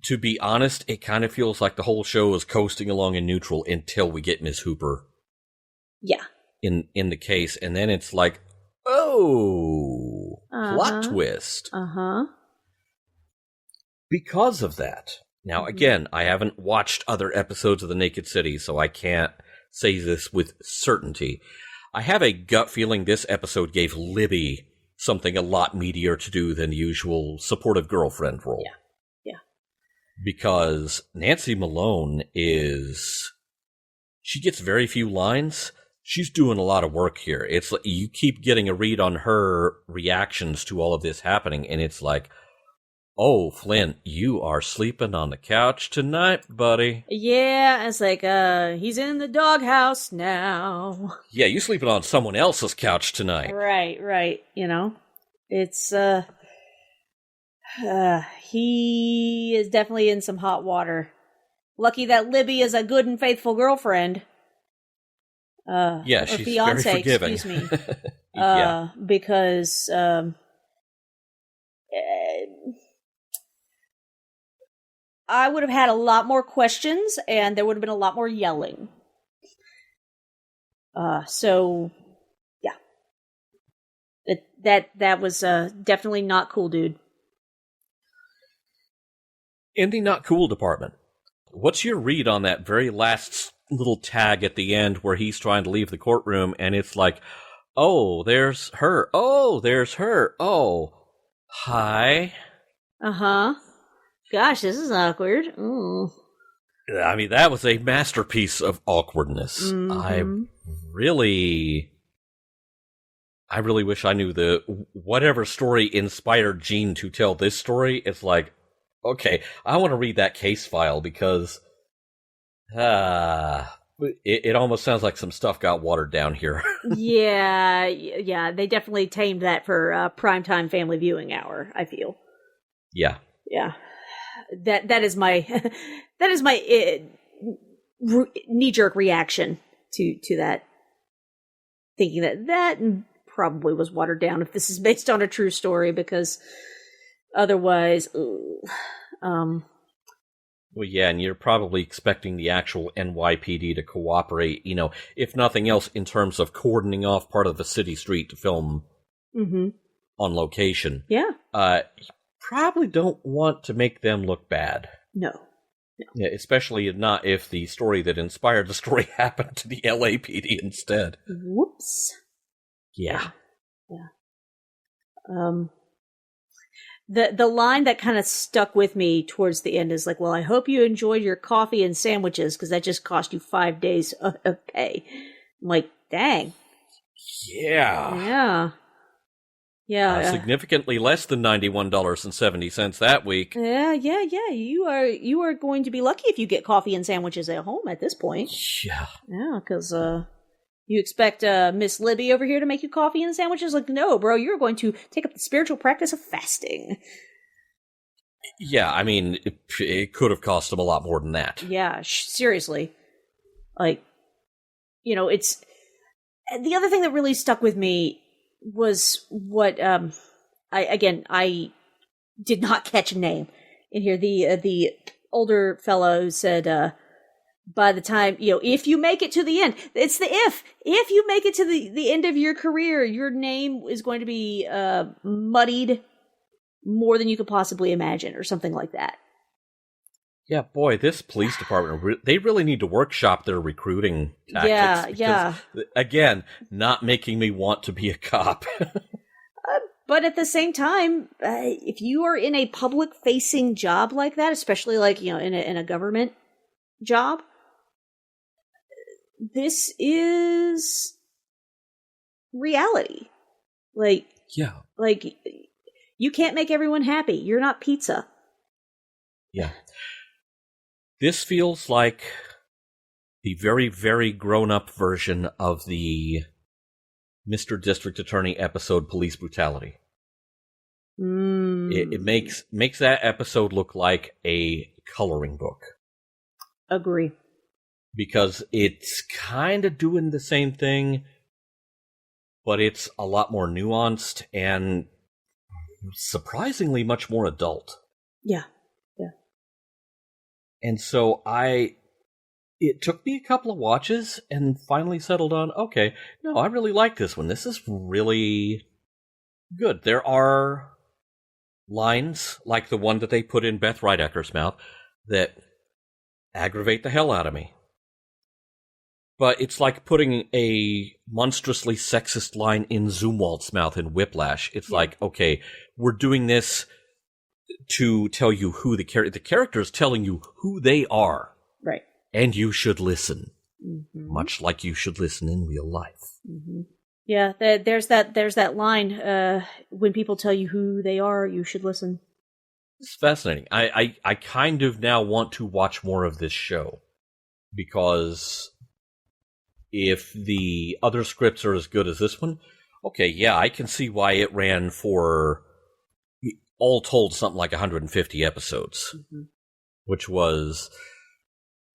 To be honest, it kind of feels like the whole show is coasting along in neutral until we get Ms. Hooper. Yeah. In the case, and then it's like, oh, plot twist. Because of that. Now, again, I haven't watched other episodes of The Naked City, so I can't say this with certainty. I have a gut feeling this episode gave Libby something a lot meatier to do than the usual supportive girlfriend role. Yeah. Because Nancy Malone she gets very few lines. She's doing a lot of work here. It's like you keep getting a read on her reactions to all of this happening, and it's like, oh, Flint, you are sleeping on the couch tonight, buddy. Yeah, it's like, he's in the doghouse now. Yeah, you sleeping on someone else's couch tonight. Right. It's, he is definitely in some hot water. Lucky that Libby is a good and faithful girlfriend. Yeah, she's fiance, very forgiving. Excuse me. Yeah. Because, I would have had a lot more questions, and there would have been a lot more yelling. So, yeah. That was definitely not cool, dude. In the not cool department, what's your read on that very last little tag at the end where he's trying to leave the courtroom, and it's like, oh, there's her. Oh, there's her. Oh, hi. Uh-huh. Gosh, this is awkward. Ooh. I mean, that was a masterpiece of awkwardness. Mm-hmm. I really wish I knew whatever story inspired Gene to tell this story. It's like, okay, I want to read that case file because it almost sounds like some stuff got watered down here. Yeah, they definitely tamed that for primetime family viewing hour, I feel. Yeah. That is my knee-jerk reaction to that, thinking that probably was watered down if this is based on a true story, because otherwise, well, yeah, and you're probably expecting the actual NYPD to cooperate, if nothing else, in terms of cordoning off part of the city street to film on location. Yeah. Probably don't want to make them look bad. No. Yeah, especially not if the story that inspired the story happened to the LAPD instead. Whoops. Yeah. The line that kind of stuck with me towards the end is like, well, I hope you enjoyed your coffee and sandwiches, because that just cost you 5 days of pay. I'm like, dang. Yeah. Significantly less than $91.70 that week. Yeah. You are going to be lucky if you get coffee and sandwiches at home at this point. Yeah. Yeah, because you expect Miss Libby over here to make you coffee and sandwiches? Like, no, bro, you're going to take up the spiritual practice of fasting. Yeah, I mean, it could have cost him a lot more than that. Yeah, seriously. Like, it's... The other thing that really stuck with me was what I did not catch a name in here. The older fellow who said, by the time, if you make it to the end, it's the if you make it to the end of your career, your name is going to be muddied more than you could possibly imagine, or something like that. Yeah, boy, this police department, they really need to workshop their recruiting tactics. Yeah. Again, not making me want to be a cop. But at the same time, if you are in a public-facing job like that, especially like, in a government job, this is reality. Like, yeah. Like, you can't make everyone happy. You're not pizza. Yeah. This feels like the very, very grown-up version of the Mr. District Attorney episode Police Brutality. It makes that episode look like a coloring book. Agree. Because it's kind of doing the same thing, but it's a lot more nuanced and surprisingly much more adult. Yeah. And so it took me a couple of watches and finally settled on, okay, no, I really like this one. This is really good. There are lines like the one that they put in Beth Rydecker's mouth that aggravate the hell out of me. But it's like putting a monstrously sexist line in Zumwalt's mouth in Whiplash. It's like, okay, we're doing this to tell you who the character is telling you who they are. Right. And you should listen. Mm-hmm. Much like you should listen in real life. Mm-hmm. Yeah, there's that line, when people tell you who they are, you should listen. It's fascinating. I kind of now want to watch more of this show. Because if the other scripts are as good as this one, okay, yeah, I can see why it ran for, all told, something like 150 episodes. Mm-hmm. Which was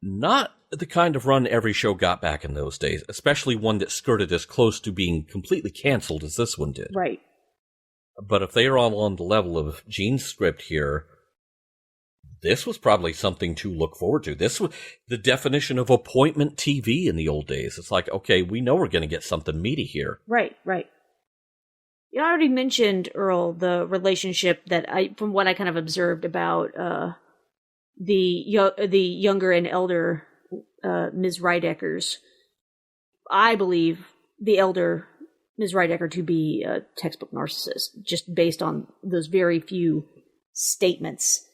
not the kind of run every show got back in those days, especially one that skirted as close to being completely canceled as this one did. Right. But if they are all on the level of Gene's script here, this was probably something to look forward to. This was the definition of appointment TV in the old days. It's like, okay, we know we're going to get something meaty here. Right, right. You already mentioned, Earl, the relationship that from what I kind of observed about the younger and elder Ms. Rydeckers. I believe the elder Ms. Rydecker to be a textbook narcissist, just based on those very few statements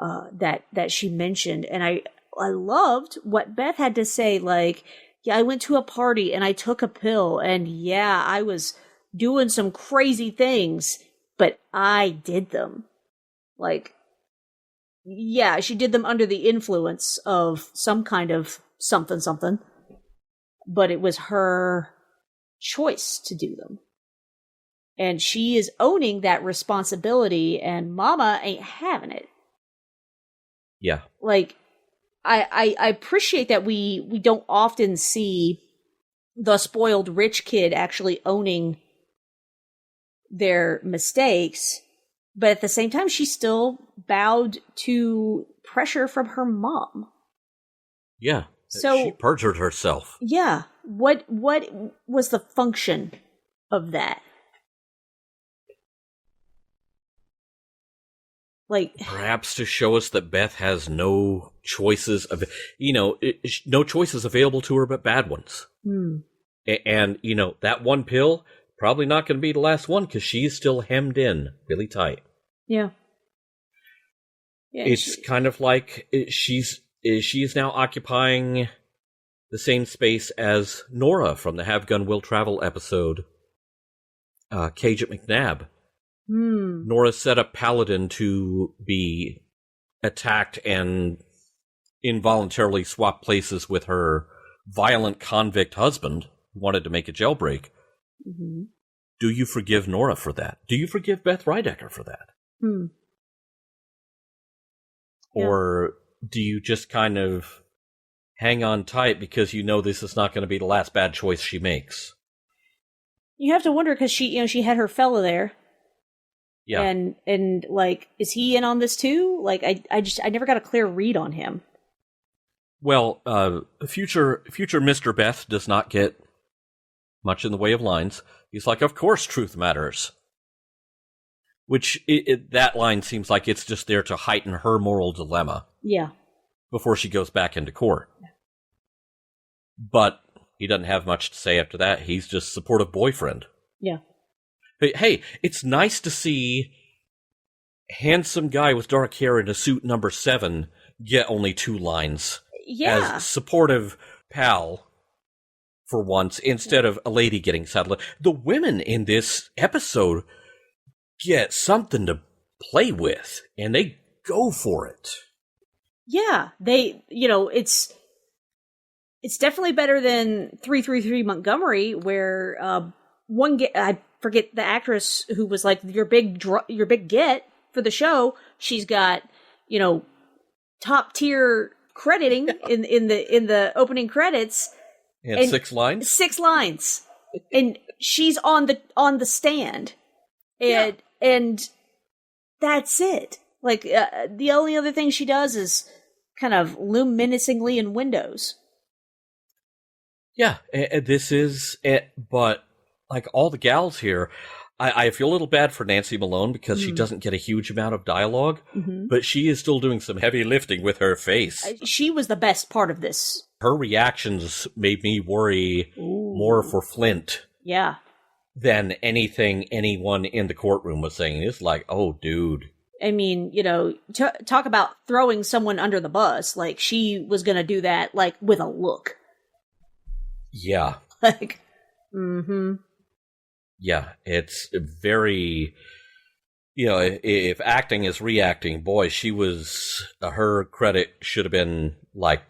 that she mentioned. And I loved what Beth had to say, like, yeah, I went to a party and I took a pill, and yeah, I was doing some crazy things, but I did them. Like, yeah, she did them under the influence of some kind of something, but it was her choice to do them. And she is owning that responsibility, and Mama ain't having it. Yeah. Like, I appreciate that we don't often see the spoiled rich kid actually owning their mistakes, but at the same time, she still bowed to pressure from her mom. Yeah. So she perjured herself. Yeah. What was the function of that? Like, perhaps to show us that Beth has no choices no choices available to her but bad ones. And that one pill, probably not going to be the last one, because she's still hemmed in really tight. Yeah. It's kind of like she's now occupying the same space as Nora from the Have Gun Will Travel episode, Cage at McNabb. Nora set up Paladin to be attacked and involuntarily swap places with her violent convict husband who wanted to make a jailbreak. Mm-hmm. Do you forgive Nora for that? Do you forgive Beth Rydecker for that? Or do you just kind of hang on tight because you know this is not going to be the last bad choice she makes? You have to wonder, because she had her fella there. Yeah. And like, is he in on this too? Like, I never got a clear read on him. Well, future Mr. Beth does not get much in the way of lines. He's like, of course truth matters. Which, that line seems like it's just there to heighten her moral dilemma. Yeah. Before she goes back into court. Yeah. But he doesn't have much to say after that. He's just supportive boyfriend. Yeah. But hey, it's nice to see handsome guy with dark hair in a suit number 7 get only 2 lines. Yeah. As supportive pal for once, instead of a lady getting saddled. The women in this episode get something to play with, and they go for it. Yeah, they, it's definitely better than 333 Montgomery, where I forget the actress who was like your big get for the show. She's got, top tier crediting in the opening credits. And 6 lines? 6 lines. And she's on the stand. And that's it. Like, the only other thing she does is kind of loom menacingly in windows. Yeah, this is it. But, like, all the gals here, I feel a little bad for Nancy Malone because she doesn't get a huge amount of dialogue, but she is still doing some heavy lifting with her face. She was the best part of this Her reactions made me worry more for Flint Yeah. than anything anyone in the courtroom was saying. It's like, oh, dude. I mean, talk about throwing someone under the bus. Like, she was going to do that, like, with a look. Yeah. Like, mm-hmm. Yeah, it's very... if acting is reacting, boy, her credit should have been, like,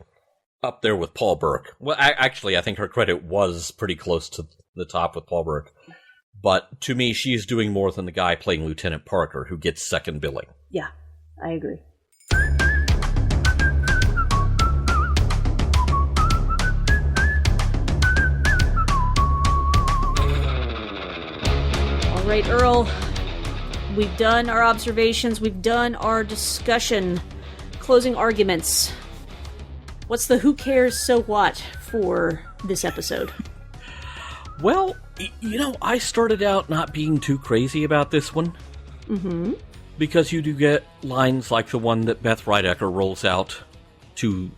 up there with Paul Burke. Well, actually, I think her credit was pretty close to the top with Paul Burke. But to me, she's doing more than the guy playing Lieutenant Parker, who gets second billing. Yeah, I agree. All right, Earl. We've done our observations. We've done our discussion. Closing arguments. What's the who cares so what for this episode? Well, I started out not being too crazy about this one. Mm-hmm. Because you do get lines like the one that Beth Rydecker rolls out to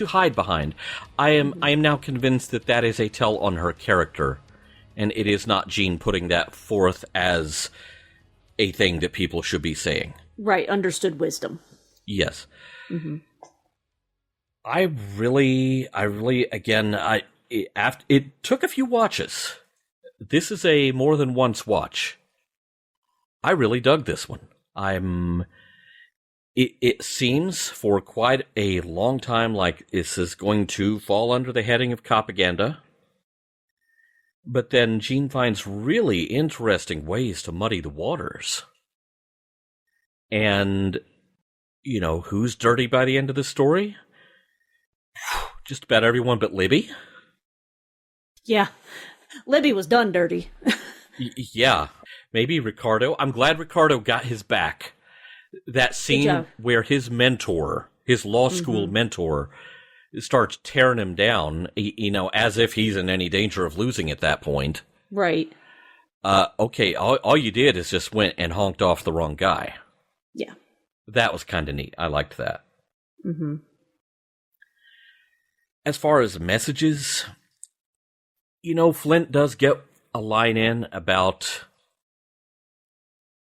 hide behind. I am now convinced that is a tell on her character, and it is not Gene putting that forth as a thing that people should be saying. Right, understood wisdom. Yes. Mm-hmm. It took a few watches. This is a more than once watch. I really dug this one. It seems for quite a long time like this is going to fall under the heading of propaganda. But then Gene finds really interesting ways to muddy the waters. And, who's dirty by the end of the story? Just about everyone but Libby. Yeah. Libby was done dirty. Yeah. Maybe Ricardo. I'm glad Ricardo got his back. That scene where his mentor, his law school mentor, starts tearing him down, as if he's in any danger of losing at that point. Right. Okay, all you did is just went and honked off the wrong guy. Yeah. That was kind of neat. I liked that. Mm-hmm. As far as messages, Flint does get a line in about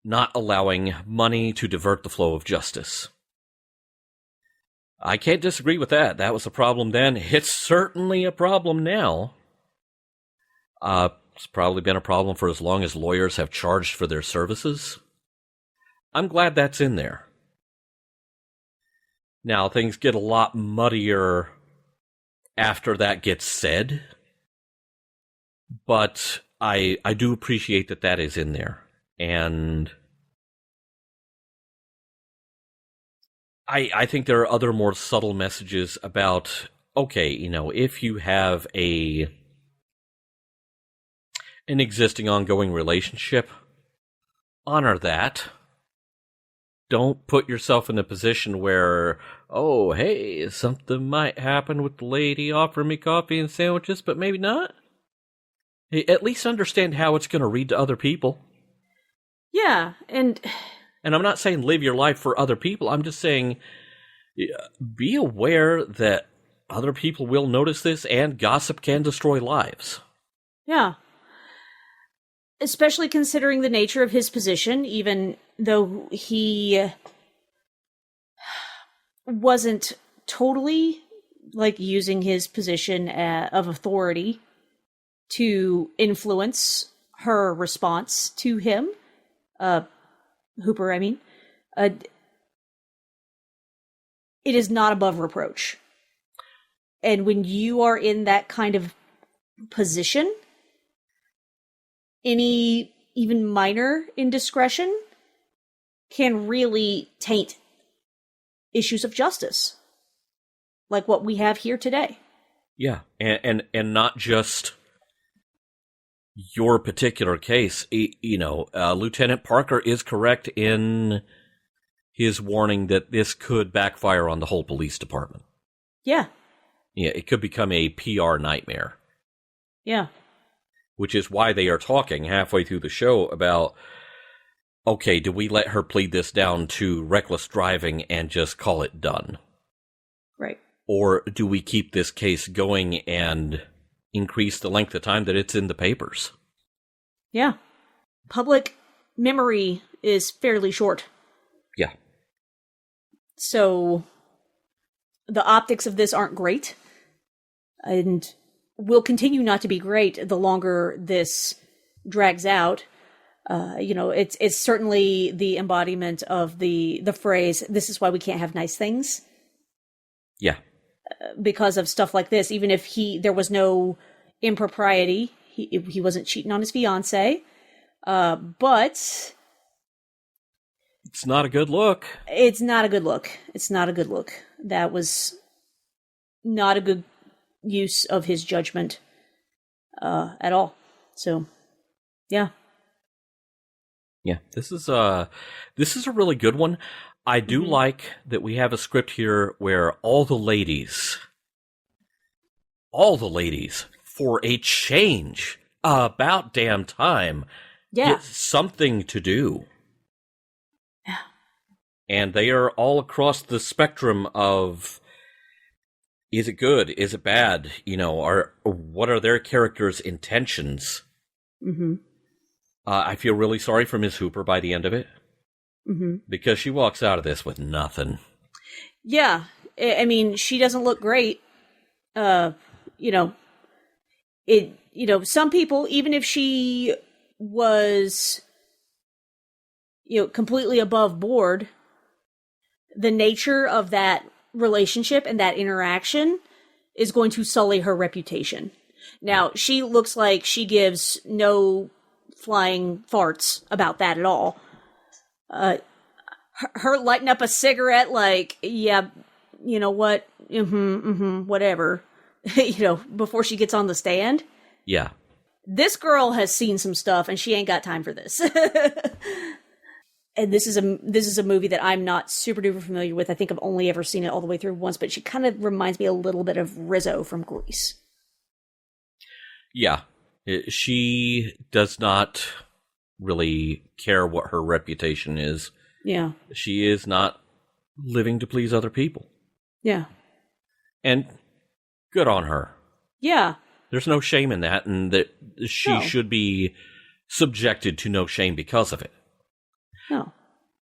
not allowing money to divert the flow of justice. I can't disagree with that. That was a problem then. It's certainly a problem now. It's probably been a problem for as long as lawyers have charged for their services. I'm glad that's in there. Now, things get a lot muddier after that gets said, but I do appreciate that is in there. And I think there are other more subtle messages about, okay, if you have an existing ongoing relationship, honor that. Don't put yourself in a position where, oh, hey, something might happen with the lady offering me coffee and sandwiches, but maybe not. At least understand how it's going to read to other people. Yeah, and I'm not saying live your life for other people. I'm just saying be aware that other people will notice this, and gossip can destroy lives. Yeah. Especially considering the nature of his position, even though he wasn't totally, using his position of authority to influence her response to him. Hooper, I mean. It is not above reproach. And when you are in that kind of position, any even minor indiscretion can really taint issues of justice, like what we have here today. Yeah, and not just your particular case. Lieutenant Parker is correct in his warning that this could backfire on the whole police department. Yeah. Yeah, it could become a PR nightmare. Yeah. Which is why they are talking halfway through the show about, okay, do we let her plead this down to reckless driving and just call it done? Right. Or do we keep this case going and increase the length of time that it's in the papers? Yeah. Public memory is fairly short. Yeah. So the optics of this aren't great, and will continue not to be great the longer this drags out. It's certainly the embodiment of the phrase, "This is why we can't have nice things." Yeah. Because of stuff like this, even if there was no impropriety, he wasn't cheating on his fiancée, but it's not a good look. It's not a good look. It's not a good look. That was not a good use of his judgment at all. So, yeah. Yeah, this is a really good one. I do like that we have a script here where all the ladies, for a change, about damn time, get something to do. Yeah. And they are all across the spectrum of, is it good? Is it bad? What are their characters' intentions? Mm-hmm. I feel really sorry for Ms. Hooper by the end of it. Mm-hmm. Because she walks out of this with nothing. Yeah. I mean, she doesn't look great. Some people, even if she was, completely above board, the nature of that relationship and that interaction is going to sully her reputation. Now, she looks like she gives no flying farts about that at all. Her lighting up a cigarette like, yeah, you know what, whatever, before she gets on the stand. Yeah. This girl has seen some stuff and she ain't got time for this. And this is a movie that I'm not super duper familiar with. I think I've only ever seen it all the way through once, but she kind of reminds me a little bit of Rizzo from Grease. Yeah. She does not really care what her reputation is. Yeah. She is not living to please other people. Yeah. And good on her. Yeah. There's no shame in that, and that she should be subjected to no shame because of it. No.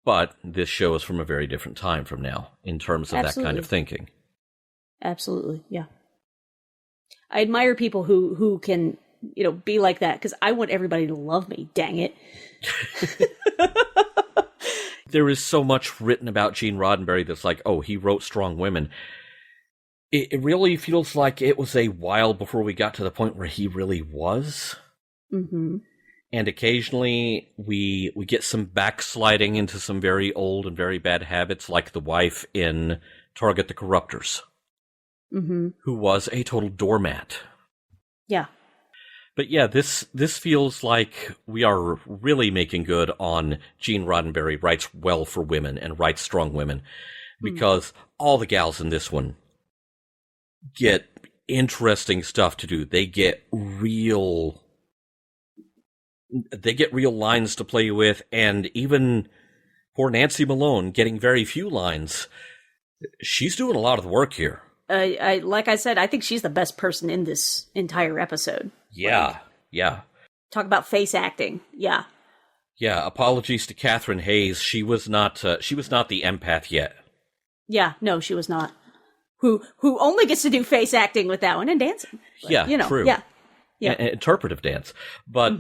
But this show is from a very different time from now, in terms of that kind of thinking. Absolutely, yeah. I admire people who can, be like that, because I want everybody to love me, dang it. There is so much written about Gene Roddenberry that's like, oh, he wrote strong women. It really feels like it was a while before we got to the point where he really was. Mm-hmm. And occasionally we get some backsliding into some very old and very bad habits, like the wife in Target the Corruptors, who was a total doormat. Yeah. But yeah, this feels like we are really making good on Gene Roddenberry writes well for women and writes strong women, because all the gals in this one get interesting stuff to do. They get real lines to play with, and even poor Nancy Malone getting very few lines. She's doing a lot of the work here. Like I said, I think she's the best person in this entire episode. Yeah, yeah. Talk about face acting. Yeah. Yeah, apologies to Catherine Hayes. She was not the empath yet. Yeah, no, she was not. Who only gets to do face acting with that one and dancing. But, yeah, true. Yeah. Interpretive dance. But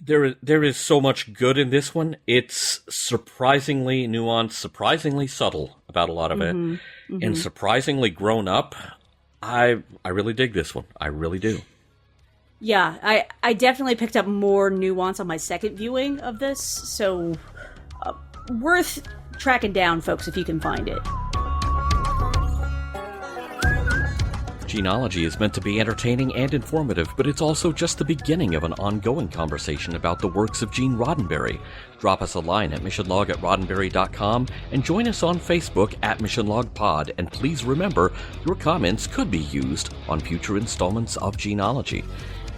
there is so much good in this one. It's surprisingly nuanced, surprisingly subtle about a lot of it, and surprisingly grown up. I really dig this one. I really do. Yeah, I definitely picked up more nuance on my second viewing of this, so worth tracking down, folks, if you can find it. Gene-ology is meant to be entertaining and informative, but it's also just the beginning of an ongoing conversation about the works of Gene Roddenberry. Drop us a line at missionlog@roddenberry.com and join us on Facebook at missionlogpod. And please remember, your comments could be used on future installments of Gene-ology.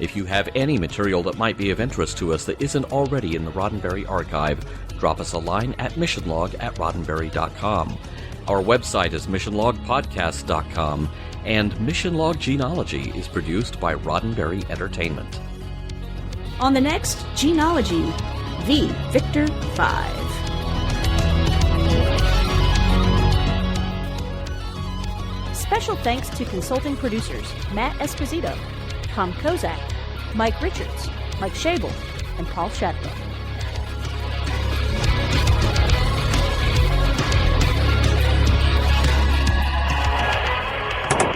If you have any material that might be of interest to us that isn't already in the Roddenberry archive, drop us a line at missionlog@roddenberry.com. Our website is missionlogpodcast.com, and Mission Log Gene-ology is produced by Roddenberry Entertainment. On the next Gene-ology, V Victor 5. Special thanks to consulting producers Matt Esposito, Tom Kozak, Mike Richards, Mike Schabel, and Paul Shattuck.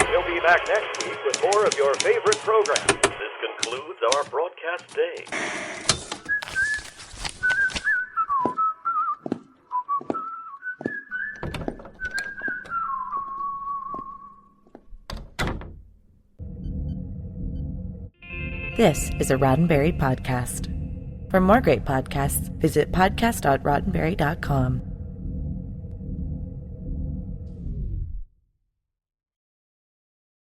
We'll be back next week with more of your favorite programs. This concludes our broadcast day. This is a Roddenberry podcast. For more great podcasts, visit podcast.roddenberry.com.